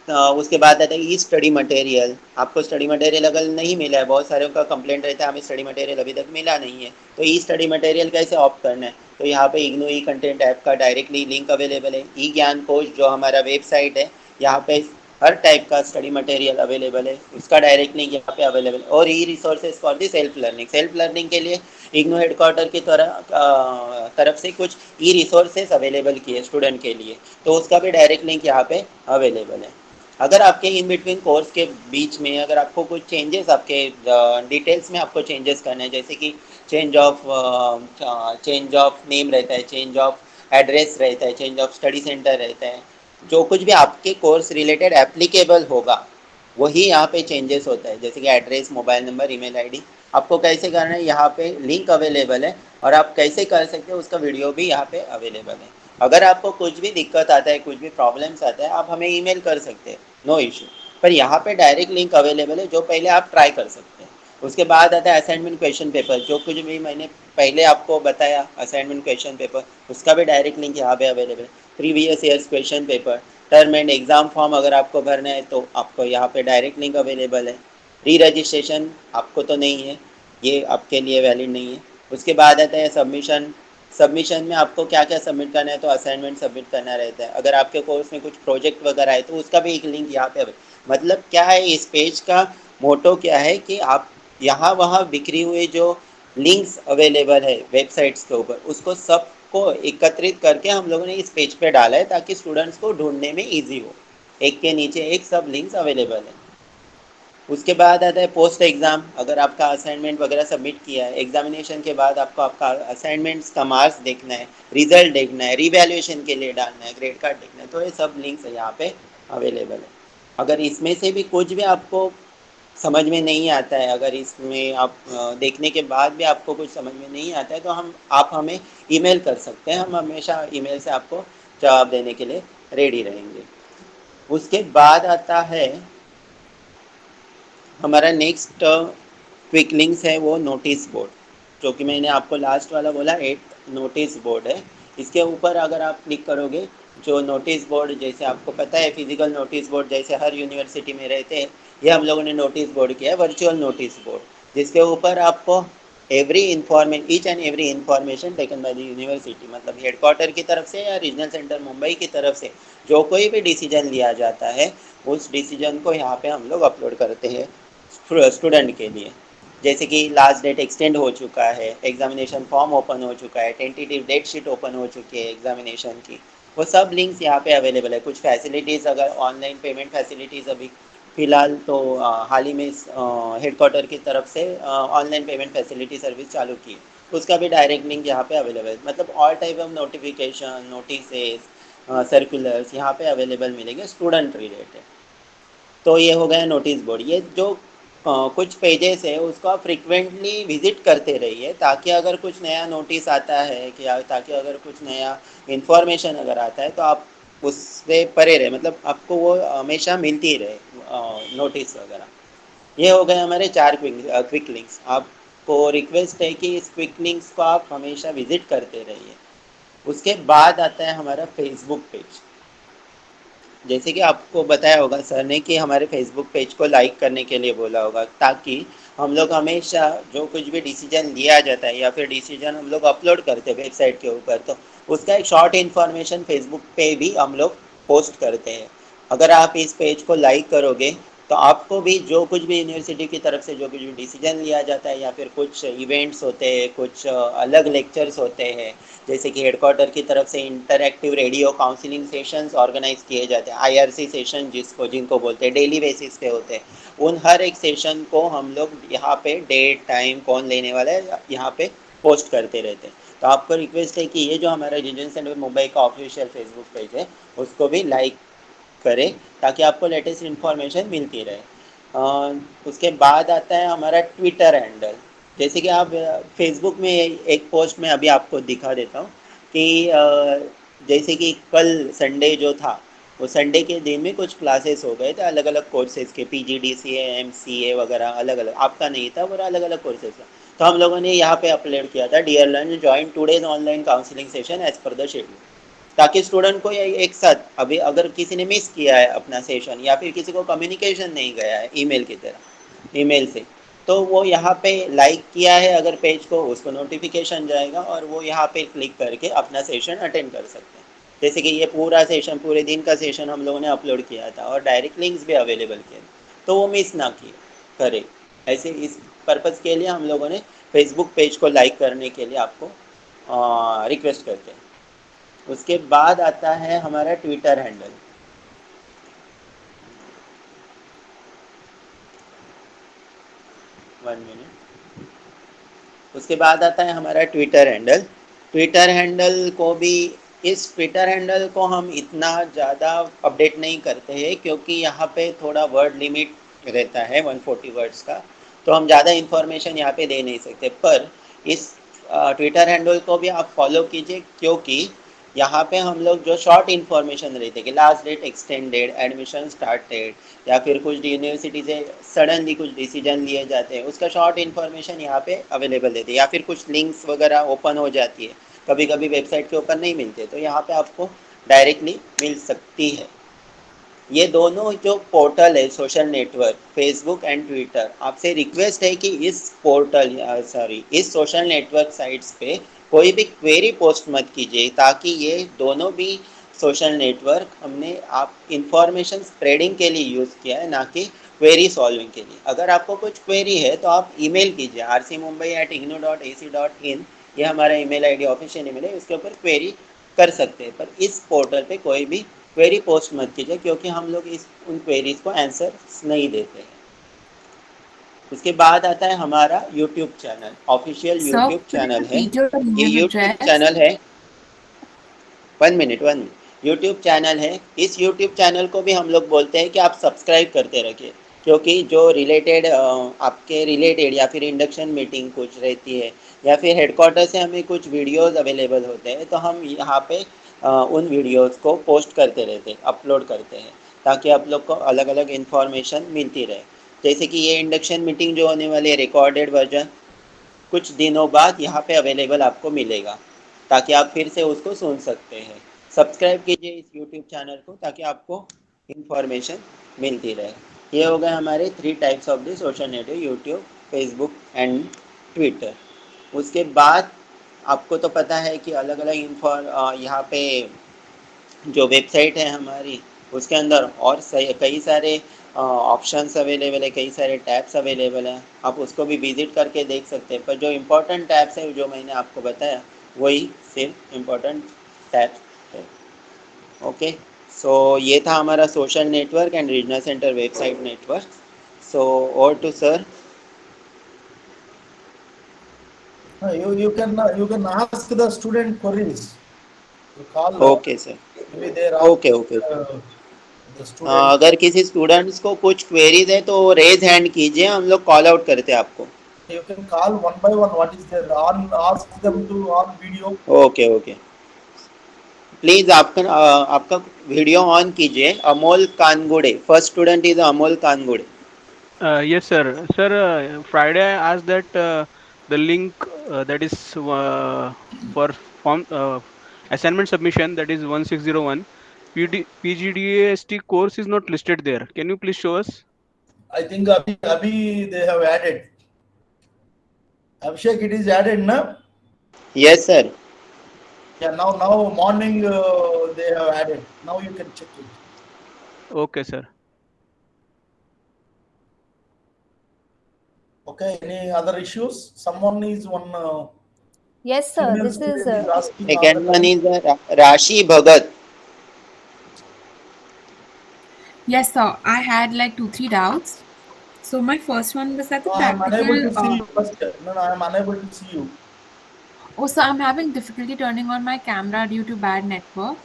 उसके बाद आता है ई स्टडी मटेरियल। आपको स्टडी मटेरियल अगर नहीं मिला है, बहुत सारे का कंप्लेंट रहता है हमें स्टडी मटेरियल अभी तक मिला नहीं है, तो ई स्टडी मटेरियल कैसे ऑप्ट करना है, तो यहाँ पे इग्नू ई कंटेंट ऐप का डायरेक्टली लिंक अवेलेबल है। ई ज्ञान कोश जो हमारा वेबसाइट है, यहाँ पे हर टाइप का स्टडी मटेरियल अवेलेबल है, उसका डायरेक्ट लिंक यहाँ पे अवेलेबल। और ई resources for the self learning के लिए इग्नू हेडक्वार्टर की तरफ से कुछ ई रिसोर्सेज अवेलेबल किए स्टूडेंट के लिए, तो उसका भी डायरेक्ट लिंक यहाँ पे अवेलेबल है। अगर आपके इन बिटवीन कोर्स के बीच में अगर आपको कुछ चेंजेस, आपके डिटेल्स में आपको चेंजेस करना है, जैसे कि चेंज ऑफ नेम रहता है, चेंज ऑफ एड्रेस रहता है, चेंज ऑफ स्टडी सेंटर रहता है, जो कुछ भी आपके कोर्स रिलेटेड एप्लीकेबल होगा वही यहाँ पे चेंजेस होता है, जैसे कि address, mobile number, email ID. आपको कैसे करना है, यहाँ पे लिंक अवेलेबल है और आप कैसे कर सकते हो उसका वीडियो भी यहाँ पे अवेलेबल है। अगर आपको कुछ भी दिक्कत आता है, कुछ भी प्रॉब्लम्स आता है, आप हमें ईमेल कर सकते हैं, नो इशू। पर यहाँ पे डायरेक्ट लिंक अवेलेबल है जो पहले आप ट्राई कर सकते हैं। उसके बाद आता है असाइनमेंट क्वेश्चन पेपर, जो कुछ भी मैंने पहले आपको बताया असाइनमेंट क्वेश्चन पेपर, उसका भी डायरेक्ट लिंक यहाँ पे अवेलेबल है। Previous years question paper, term and exam form अगर आपको भरना है तो आपको यहाँ पे डायरेक्ट लिंक अवेलेबल है। री रजिस्ट्रेशन आपको तो नहीं है, ये आपके लिए वैलिड नहीं है। उसके बाद आता है सबमिशन में आपको क्या क्या सबमिट करना है, तो असाइनमेंट सबमिट करना रहता है। अगर आपके कोर्स में कुछ प्रोजेक्ट वगैरह है तो उसका भी एक लिंक यहाँ पे, मतलब क्या है इस पेज का मोटो क्या है कि आप यहाँ वहाँ बिखरी हुई जो लिंक्स अवेलेबल है वेबसाइट्स के ऊपर, उसको सबको एकत्रित करके हम लोगों ने इस पेज पे डाला है ताकि स्टूडेंट्स को ढूंढने में ईजी हो, एक के नीचे एक सब लिंक्स अवेलेबल है। उसके बाद आता है पोस्ट एग्ज़ाम, अगर आपका असाइनमेंट वगैरह सबमिट किया है, एग्जामिनेशन के बाद आपको आपका असाइनमेंट्स का मार्क्स देखना है, रिजल्ट देखना है, रिवैल्यूएशन के लिए डालना है, ग्रेड कार्ड देखना है, तो ये सब लिंक्स यहाँ पे अवेलेबल है। अगर इसमें से भी कुछ भी आपको समझ में नहीं आता है, अगर इसमें आप देखने के बाद भी आपको कुछ समझ में नहीं आता है, तो आप हमें ईमेल कर सकते हैं, हम हमेशा ईमेल से आपको जवाब देने के लिए रेडी रहेंगे। उसके बाद आता है हमारा नेक्स्ट क्विक लिंक्स है वो नोटिस बोर्ड, जो कि मैंने आपको लास्ट वाला बोला एक नोटिस बोर्ड है। इसके ऊपर अगर आप क्लिक करोगे, जो नोटिस बोर्ड जैसे आपको पता है फिजिकल नोटिस बोर्ड जैसे हर यूनिवर्सिटी में रहते हैं, ये हम लोगों ने नोटिस बोर्ड किया है वर्चुअल नोटिस बोर्ड, जिसके ऊपर आपको each and every information taken by the university, मतलब हेडक्वार्टर की तरफ से या रीजनल सेंटर मुंबई की तरफ से जो कोई भी डिसीजन लिया जाता है उस डिसीजन को यहाँ पे हम लोग अपलोड करते हैं स्टूडेंट के लिए। जैसे कि लास्ट डेट एक्सटेंड हो चुका है, एग्जामिनेशन फॉर्म ओपन हो चुका है, टेंटेटिव डेट शीट ओपन हो चुकी है एग्जामिनेशन की, वो सब लिंक्स यहाँ पे अवेलेबल है। कुछ फैसिलिटीज़ अगर ऑनलाइन पेमेंट फैसिलिटीज़ अभी फ़िलहाल तो हाल ही में हेडक्वार्टर की तरफ से ऑनलाइन पेमेंट फैसिलिटी सर्विस चालू की, उसका भी डायरेक्ट लिंक यहाँ पे अवेलेबल है। मतलब all type of notification, notices, circulars यहाँ पे अवेलेबल मिलेंगे स्टूडेंट रिलेटेड। तो ये हो गया नोटिस बोर्ड। ये जो कुछ पेजेस है उसको आप फ्रिक्वेंटली विजिट करते रहिए, ताकि अगर कुछ नया नोटिस आता है कि ताकि अगर कुछ नया इन्फॉर्मेशन अगर आता है तो आप उससे परे रहे, मतलब आपको वो हमेशा मिलती रहे नोटिस वगैरह। ये हो गए हमारे 4 क्विक लिंक्स। आपको रिक्वेस्ट है कि इस क्विक लिंक्स को आप हमेशा विजिट करते रहिए। उसके बाद आता है हमारा फेसबुक पेज। जैसे कि आपको बताया होगा सर ने कि हमारे फेसबुक पेज को लाइक करने के लिए बोला होगा, ताकि हम लोग हमेशा जो कुछ भी डिसीजन लिया जाता है या फिर डिसीजन हम लोग अपलोड करते हैं वेबसाइट के ऊपर, तो उसका एक शॉर्ट इन्फॉर्मेशन फेसबुक पे भी हम लोग पोस्ट करते हैं। अगर आप इस पेज को लाइक करोगे तो आपको भी जो कुछ भी यूनिवर्सिटी की तरफ से जो कुछ भी डिसीजन लिया जाता है या फिर कुछ इवेंट्स होते हैं, कुछ अलग लेक्चर्स होते हैं, जैसे कि हेडक्वार्टर की तरफ से interactive radio counselling sessions organise किए जाते हैं, आईआरसी सेशन जिनको बोलते हैं, डेली बेसिस पे होते हैं। उन हर एक सेशन को हम लोग यहाँ पे डेट टाइम कौन लेने वाला है यहाँ पे पोस्ट करते रहते हैं। तो आपको रिक्वेस्ट है कि ये जो हमारा रीजन सेंटर मुंबई का ऑफिशियल फेसबुक पेज है उसको भी लाइक करें, ताकि आपको लेटेस्ट इन्फॉर्मेशन मिलती रहे। उसके बाद आता है हमारा ट्विटर हैंडल। जैसे कि आप फेसबुक में एक पोस्ट में अभी आपको दिखा देता हूँ कि जैसे कि कल संडे जो था, वो संडे के दिन में कुछ क्लासेस हो गए थे अलग अलग कोर्सेज़ के, PGDCA MCA वगैरह अलग अलग, आपका नहीं था वो अलग अलग कोर्सेज का। तो हम लोगों ने यहाँ पे अपलोड किया था, dear learn join today's online counselling session as per the schedule, ताकि स्टूडेंट को एक साथ, अभी अगर किसी ने मिस किया है अपना सेशन या फिर किसी को कम्युनिकेशन नहीं गया है ईमेल की तरह ईमेल से, तो वो यहाँ पे लाइक किया है अगर पेज को, उसको नोटिफिकेशन जाएगा और वो यहाँ पे क्लिक करके अपना सेशन अटेंड कर सकते हैं। जैसे कि ये पूरा सेशन, पूरे दिन का सेशन हम लोगों ने अपलोड किया था और डायरेक्ट लिंक्स भी अवेलेबल किए, तो वो मिस ना किए करे। ऐसे इस पर्पज़ के लिए हम लोगों ने फेसबुक पेज को लाइक करने के लिए आपको रिक्वेस्ट करते हैं। उसके बाद आता है हमारा ट्विटर हैंडल। One minute. उसके बाद आता है हमारा ट्विटर हैंडल। ट्विटर हैंडल को भी, इस ट्विटर हैंडल को हम इतना ज़्यादा अपडेट नहीं करते हैं क्योंकि यहाँ पे थोड़ा वर्ड लिमिट रहता है 140 वर्ड्स का, तो हम ज़्यादा इन्फॉर्मेशन यहाँ पे दे नहीं सकते। पर इस ट्विटर हैंडल को भी आप फॉलो कीजिए, क्योंकि यहाँ पे हम लोग जो शॉर्ट इन्फॉर्मेशन रहते हैं कि last date extended, admission started, या फिर कुछ यूनिवर्सिटी से सडनली कुछ डिसीजन लिए जाते हैं, उसका शॉर्ट इन्फॉर्मेशन यहाँ पे अवेलेबल रहती है, या फिर कुछ लिंक्स वगैरह ओपन हो जाती है, कभी कभी वेबसाइट के ऊपर नहीं मिलते, तो यहाँ पे आपको डायरेक्टली मिल सकती है। ये दोनों जो पोर्टल है social network, Facebook and Twitter, आपसे रिक्वेस्ट है कि इस पोर्टल इस सोशल नेटवर्क साइट्स पे कोई भी क्वेरी पोस्ट मत कीजिए, ताकि ये दोनों भी सोशल नेटवर्क हमने आप इंफॉर्मेशन स्प्रेडिंग के लिए यूज़ किया है, ना कि क्वेरी सॉल्विंग के लिए। अगर आपको कुछ क्वेरी है तो आप ईमेल कीजिए rcmumbai@ignou.ac.in, ये हमारा ईमेल आईडी ऑफिशियल ईमेल है, उसके ऊपर क्वेरी कर सकते हैं। पर इस पोर्टल पे कोई भी क्वेरी पोस्ट मत कीजिए, क्योंकि हम लोग उन क्वेरीज को आंसर्स नहीं देते हैं। उसके बाद आता है हमारा YouTube channel, official Sir, YouTube could you channel है। repeat your ये email यूट्यूब address? चैनल है, वन मिनट, यूट्यूब चैनल है। इस यूट्यूब चैनल को भी हम लोग बोलते हैं कि आप सब्सक्राइब करते रखिए, क्योंकि जो रिलेटेड आपके रिलेटेड या फिर इंडक्शन मीटिंग कुछ रहती है या फिर हेडक्वार्टर से हमें कुछ वीडियोस अवेलेबल होते हैं, तो हम यहाँ पे उन वीडियोस को पोस्ट करते रहते हैं, अपलोड करते हैं, ताकि आप लोग को अलग अलग इन्फॉर्मेशन मिलती रहे। जैसे कि ये इंडक्शन मीटिंग जो होने वाली है, रिकॉर्डेड वर्जन कुछ दिनों बाद यहाँ पे अवेलेबल आपको मिलेगा, ताकि आप फिर से उसको सुन सकते हैं। सब्सक्राइब कीजिए इस यूट्यूब चैनल को, ताकि आपको इन्फॉर्मेशन मिलती रहे। ये हो गए हमारे 3 types of the social network, YouTube, Facebook and Twitter. उसके बाद आपको तो पता है कि अलग अलग यहाँ पे जो वेबसाइट है हमारी उसके अंदर और सही कई सारे ऑप्शंस अवेलेबल है, कई सारे टैब्स अवेलेबल हैं, आप उसको भी विजिट करके देख सकते हैं। पर जो इम्पोर्टेंट टैब्स है जो मैंने आपको बताया वही सिर्फ इम्पोर्टेंट टैब्स है। ओके, सो ये था हमारा social network and regional centre website network. So और टू sir. You can ask the student queries. You call okay sir, maybe there are okay okay. the student. अगर किसी स्टूडेंट्स को कुछ क्वेरीज है तो रेज हैंड कीजिए, हम लोग कॉल आउट करते हैं आपको। You can call one by one. What is there? On ask them to on video. Okay okay, please आपका वीडियो ऑन कीजिए। Amol Kangude, first student is Amol Kangude. Yes, sir. Sir, Friday I asked that the link that is for form assignment submission, that is 1601 PGDAST course is not listed there. Can you please show us? I think Abhi they have added. Abhishek, it is added, na? Yes sir. Yeah. Now morning they have added. Now you can check it. Okay, sir. Okay. Any other issues? Someone is one. Yes, sir. Female This is student is asking all second the one time. Is राशि भगत। Yes, sir. I had like 2-3 doubts. So my first one was that the No, I am unable to practical. see you. First. No, I am unable to see you. Oh, so I'm having difficulty turning on my camera due to bad network.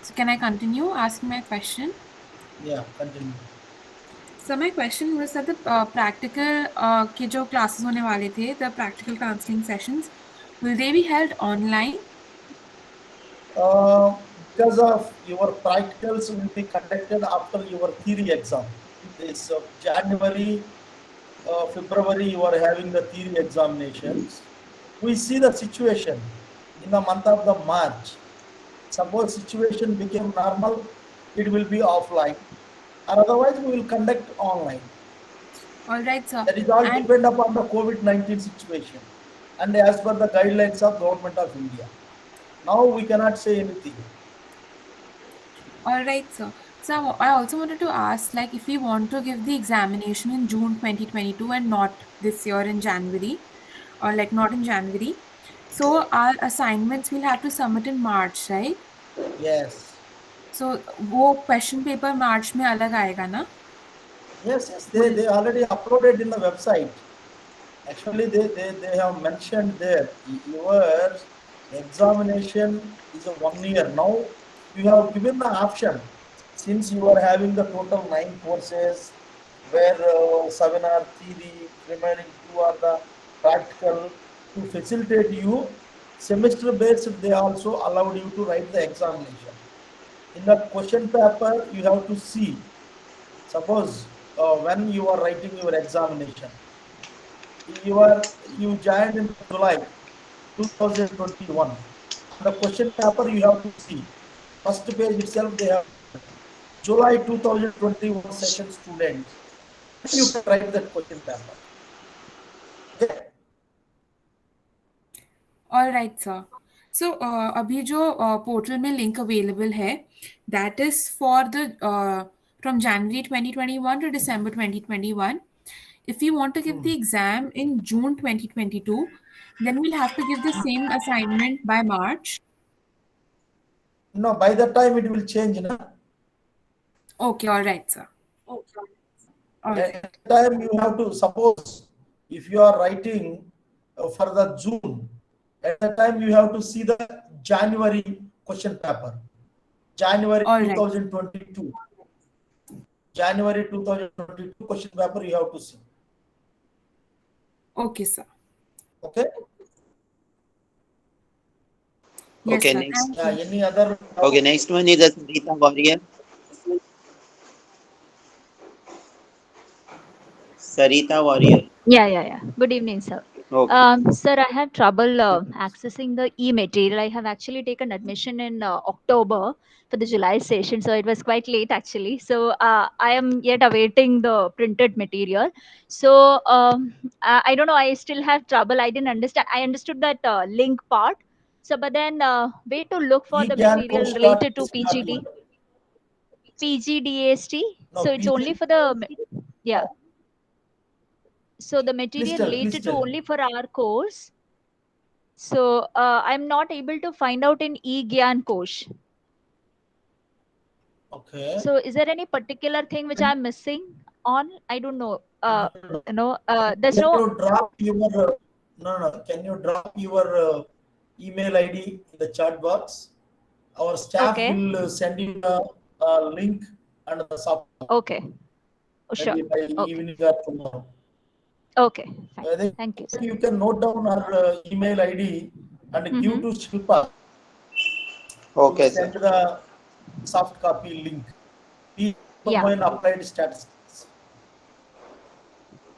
So can I continue asking my question? Yeah. Continue. So my question was that the practical के जो classes होने वाले थे, the practical counseling sessions, will they be held online? Because of your practicals will be conducted after your theory exam. This January, February, you are having the theory examinations. We see the situation in the month of the March. Suppose situation became normal, it will be offline, or otherwise we will conduct online. All right, sir. That is all And depend upon the COVID-19 situation and as per the guidelines of Government of India. Now we cannot say anything. all right, sir. So I also wanted to ask, like, if we want to give the examination in June 2022 and not this year in January, or like not in January, so our assignments we'll have to submit in March, right? Yes. So वो question paper March में अलग आएगा ना? Yes, they already uploaded in the website. Actually, they have mentioned there your examination is a 1 year. Now you have given the option since you are having the total 9 courses where 7 are theory, remaining 2 are the practical. To facilitate you, semester based they also allowed you to write the examination. In the question paper, you have to see. Suppose when you are writing your examination, you joined in July 2021. The question paper you have to see. First page itself they have July 2021 session students. You can write that question paper. Okay. All right, sir. So अभी जो portal में link available है, that is for the from January 2021 to December 2021. If we want to give the exam in June 2022, then we'll have to give the same assignment by March. No, by that time it will change. Na? Okay, all right, sir. All right. At that time you have to suppose if you are writing for the June, at that time you have to see the January question paper. January All right. 2022. January 2022 question paper you have to see. Okay, sir. Okay. Yes, Okay, sir. next. Thank Yeah, you. any other? Okay, next one is Sarita Warrior. Sarita Warrior. Yeah. Good evening, sir. Okay. Sir, I have trouble accessing the e-material. I have actually taken admission in October for the July session, so it was quite late actually. So I am yet awaiting the printed material. So I don't know. I still have trouble. I didn't understand. I understood that link part. So, but then where to look for the eGyan material course dot related to ac.in. PGDAST? No, So it's only PG. for the yeah. So the Please material tell. Please related to tell. only for our course. So I'm not able to find out in eGyan course. Okay. So is there any particular thing which I'm missing on? I don't know. No, no, There's Can no. you drop your no? Can you drop your email ID in the chat box? Our staff Okay. will send you a link and the soft Okay. Oh, sure. maybe by Okay. evening or tomorrow. Okay. Fine. I think Thank you, sir. you can note down our email ID and give Mm-hmm. to Shilpa to Okay, sir. send the soft copy link. Please Yeah. combine applied statistics.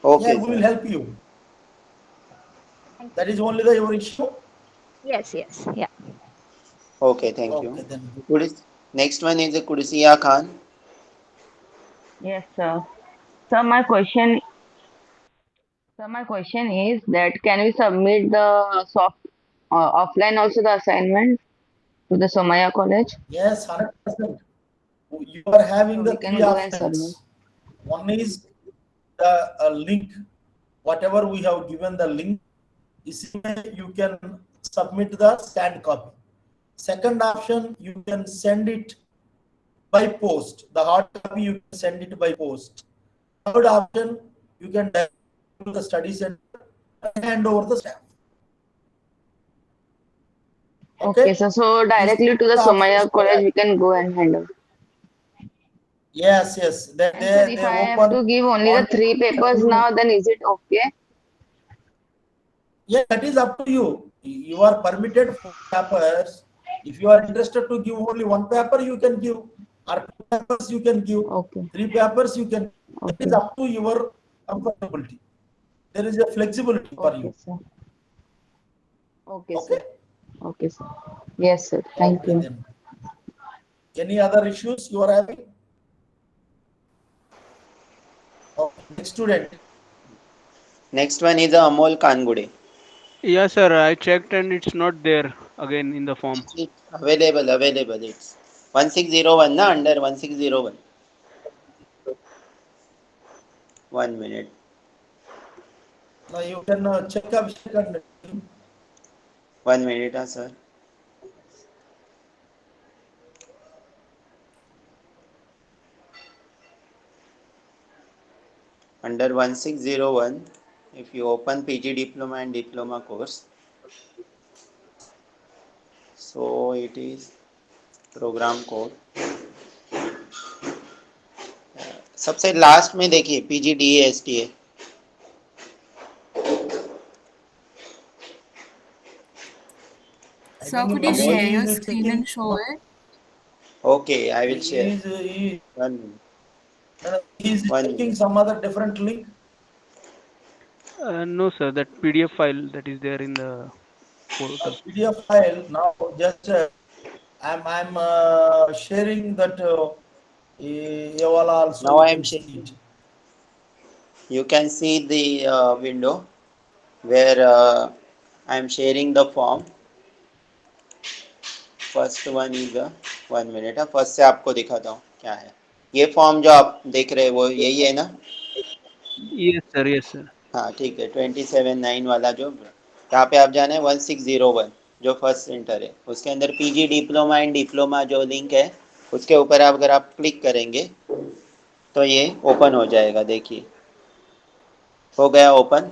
Yeah, Okay, we will sir. help you. Thank you. That is only the your issue. Yes. Yes. Yeah. Okay, thank you. Okay, then. Next one is Kudusiya Khan. Yes, sir. So my question, is that can we submit the soft offline also the assignment to the Somaya College? Yes, 100%. You are having So the we three can go and submit. options. One is the link, whatever we have given the link, you can submit the scanned copy. Second option, you can send it by post. The hard copy, you can send it by post. Third option, you can direct to the study center and hand over the staff. Okay, Okay? sir. So These directly to the are the options Somaya you College have. we can go and handle. Yes, yes. And sir, if They I have open to give only the on 3 papers now, then is it okay? Yeah, that is up to you. You are permitted 4 papers. If you are interested to give only 1 paper, you can give, or 2 papers you can give, Okay, 3 papers you can. That is okay, up to your comfortability. There is a flexibility for okay, you. sir. Okay, Okay. sir. Okay, sir. Yes, sir. Thank Okay you. then. Any other issues you are having? Okay. Next student. Next one is Amol Kangude. Yeah, sir. I checked and it's not there again in the form. It's available. It's 1601 na under 1601. 1 minute. Now you can check Abhishek and 1 minute, sir. Under 1601, if you open PG diploma and diploma course, so it is program code. सबसे last में देखिए PGDASTA. I Sir, think could you Amol. share he your is screen checking. and show it? Okay, I will share. He 1 minute. is 1 checking minute. some other different link. No, sir. That PDF file that is there in the portal. PDF file. Now just I'm sharing that you all also Now you I am can see sharing. it. You can see the window where I am sharing the form. First one is 1 minute है. First से आपको दिखाता हूँ क्या है. ये form जो आप देख रहे हैं वो यही है ना. Yes, sir. Yes, sir. हाँ ठीक है. 27/9 वाला जो यहाँ पे आप जाना है 1601 जो फर्स्ट सेंटर है उसके अंदर पीजी डिप्लोमा एंड डिप्लोमा जो लिंक है उसके ऊपर आप अगर आप क्लिक करेंगे तो ये ओपन हो जाएगा. देखिए हो गया open.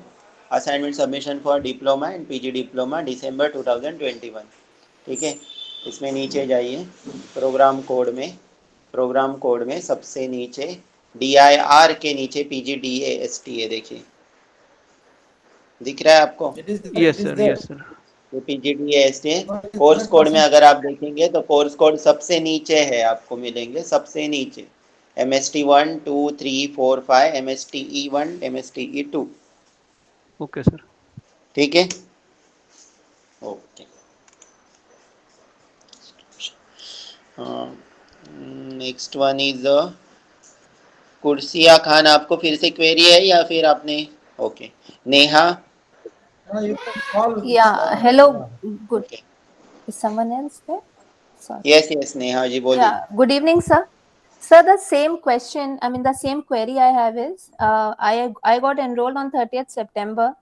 Assignment submission for diploma and PG diploma December 2021. ठीक है. इसमें नीचे जाइए प्रोग्राम कोड में सबसे नीचे DIR के नीचे PGDASTA है. देखिए दिख रहा है आपको. It is there. Yes, It is sir. there. Yes, sir. ये PGDASTA No, it is course code में 100%. अगर आप देखेंगे तो कोर्स कोड सबसे नीचे है. आपको मिलेंगे सबसे नीचे MST1 2 3 4 5 MSTE1 MSTE2. Okay, sir. ठीक है, ओके। नेक्स्ट वन इज कुर्सिया खान, आपको फिर से क्वेरी है या फिर आपने? Okay, Neha. You can call this, Yeah, hello. Good. Okay, Is someone else there? Sorry. Yes yes Neha ji बोलिए। Yeah, good evening, sir. Sir, the same question, I mean, the same query I have is, I got enrolled on 30th September,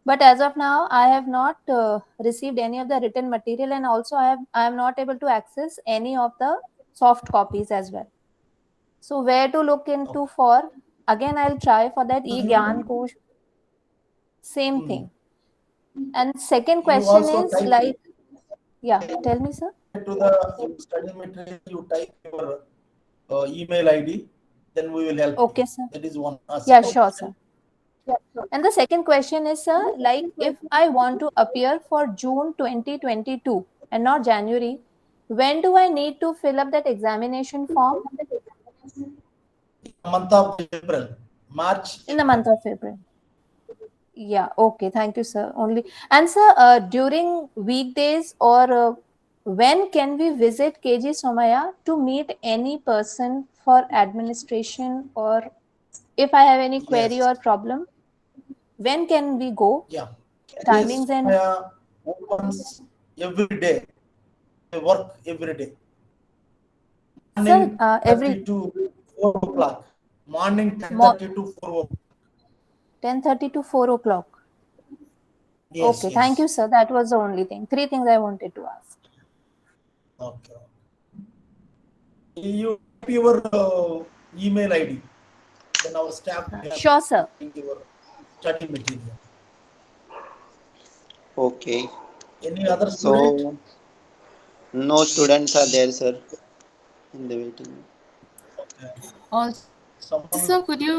but as of now, I have not received any of the written material, and also I am not able to access any of the soft copies as well. So where to look into for? Again, I'll try for that e-Gyan Kosh. Same thing. And second question also is type- like, yeah, tell me, sir. to the study material, you type your email ID, then we will help Okay, you. sir. That is one aspect. Yeah, sure, sir. And the second question is, sir, like if I want to appear for June 2022 and not January, when do I need to fill up that examination form? Month of April, March. In the month of April. Yeah, okay, thank you, sir. Only, and sir, during weekdays or when can we visit KG Somaya to meet any person for administration, or if I have any query Yes. or problem, when can we go? Yeah. Timings and opens every day. They work every day. sir, Morning every 10:30 to 4 o'clock. Morning 10:30 to 4 o'clock. 10:30 to 4 o'clock. Yes, Okay, yes. thank you, sir. That was the only thing. 3 things I wanted to ask. Okay. You type your email ID. Then our staff will Sure, sir. your study material. Okay, Any other student? so no students are there, sir, in the waiting. Also, Someone could you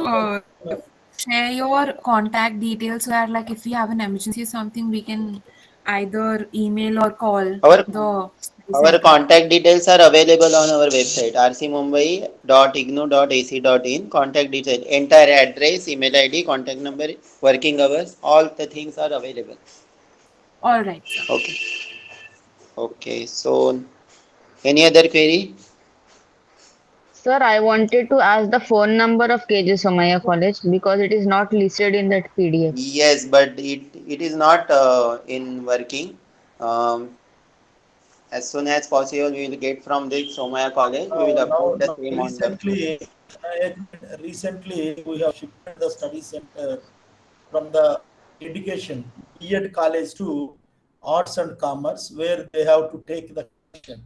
share your contact details so that, like, if we have an emergency or something, we can either email or call Our the study Our center. contact details are available on our website rcmumbai.ignou.ac.in. Contact details, entire address, email ID, contact number, working hours, all the things are available. All right, sir. Okay. Okay. So, any other query? Sir, I wanted to ask the phone number of KJ Somaya College because it is not listed in that PDF. Yes, but it is not in working. As soon as possible, we will get from the Somaya College. We will upload the same on the. recently we have shifted the study center from the education B.Ed college to arts and commerce, where they have to take the question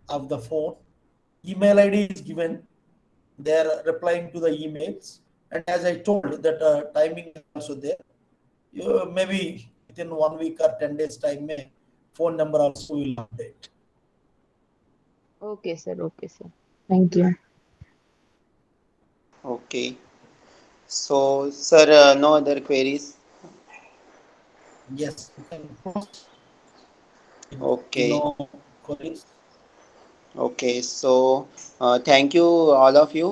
of the phone. Email ID is given. They are replying to the emails, and as I told, that timing is also there. You maybe within 1 week or 10 days time, may phone number also will update. Okay, sir. Okay, sir. Thank you. Okay. So, sir, no other queries? Yes, you can post. Okay. No queries. Okay so thank you all of you.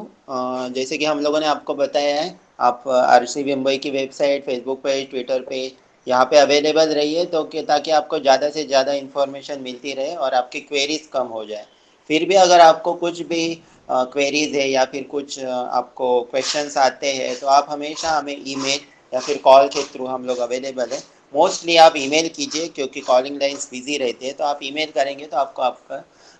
जैसे कि हम लोगों ने आपको बताया है, आप RCB Mumbai की website, Facebook page, Twitter page यहाँ पे अवेलेबल रहिए, तो कि ताकि आपको ज़्यादा से ज़्यादा इन्फॉर्मेशन मिलती रहे और आपकी क्वेरीज कम हो जाए। फिर भी अगर आपको कुछ भी क्वेरीज है या फिर कुछ आपको क्वेश्चंस आते हैं, तो आप हमेशा हमें ईमेल या फिर कॉल के थ्रू हम लोग अवेलेबल है। मोस्टली आप ईमेल कीजिए, क्योंकि कॉलिंग लाइन्स बिजी रहती है, तो आप ईमेल करेंगे तो आपको आपका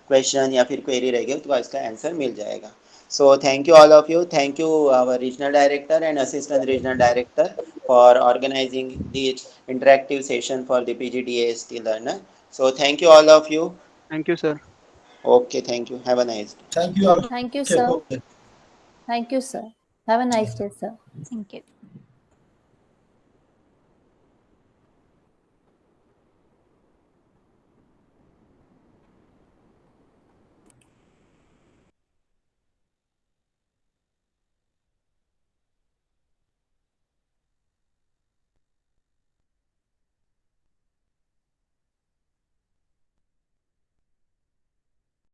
क्वेश्चन या फिर क्वेरी रहेगी तो इसका आंसर मिल जाएगा। So thank you all of you. Thank you our regional director and assistant regional director for organising the interactive session for the PGDAST learner. So thank you all of you. Thank you, sir. Okay, thank you. Have a nice day. Thank you all. Thank you, Okay, sir. okay. Thank you, sir. Have a nice day, sir. Thank you.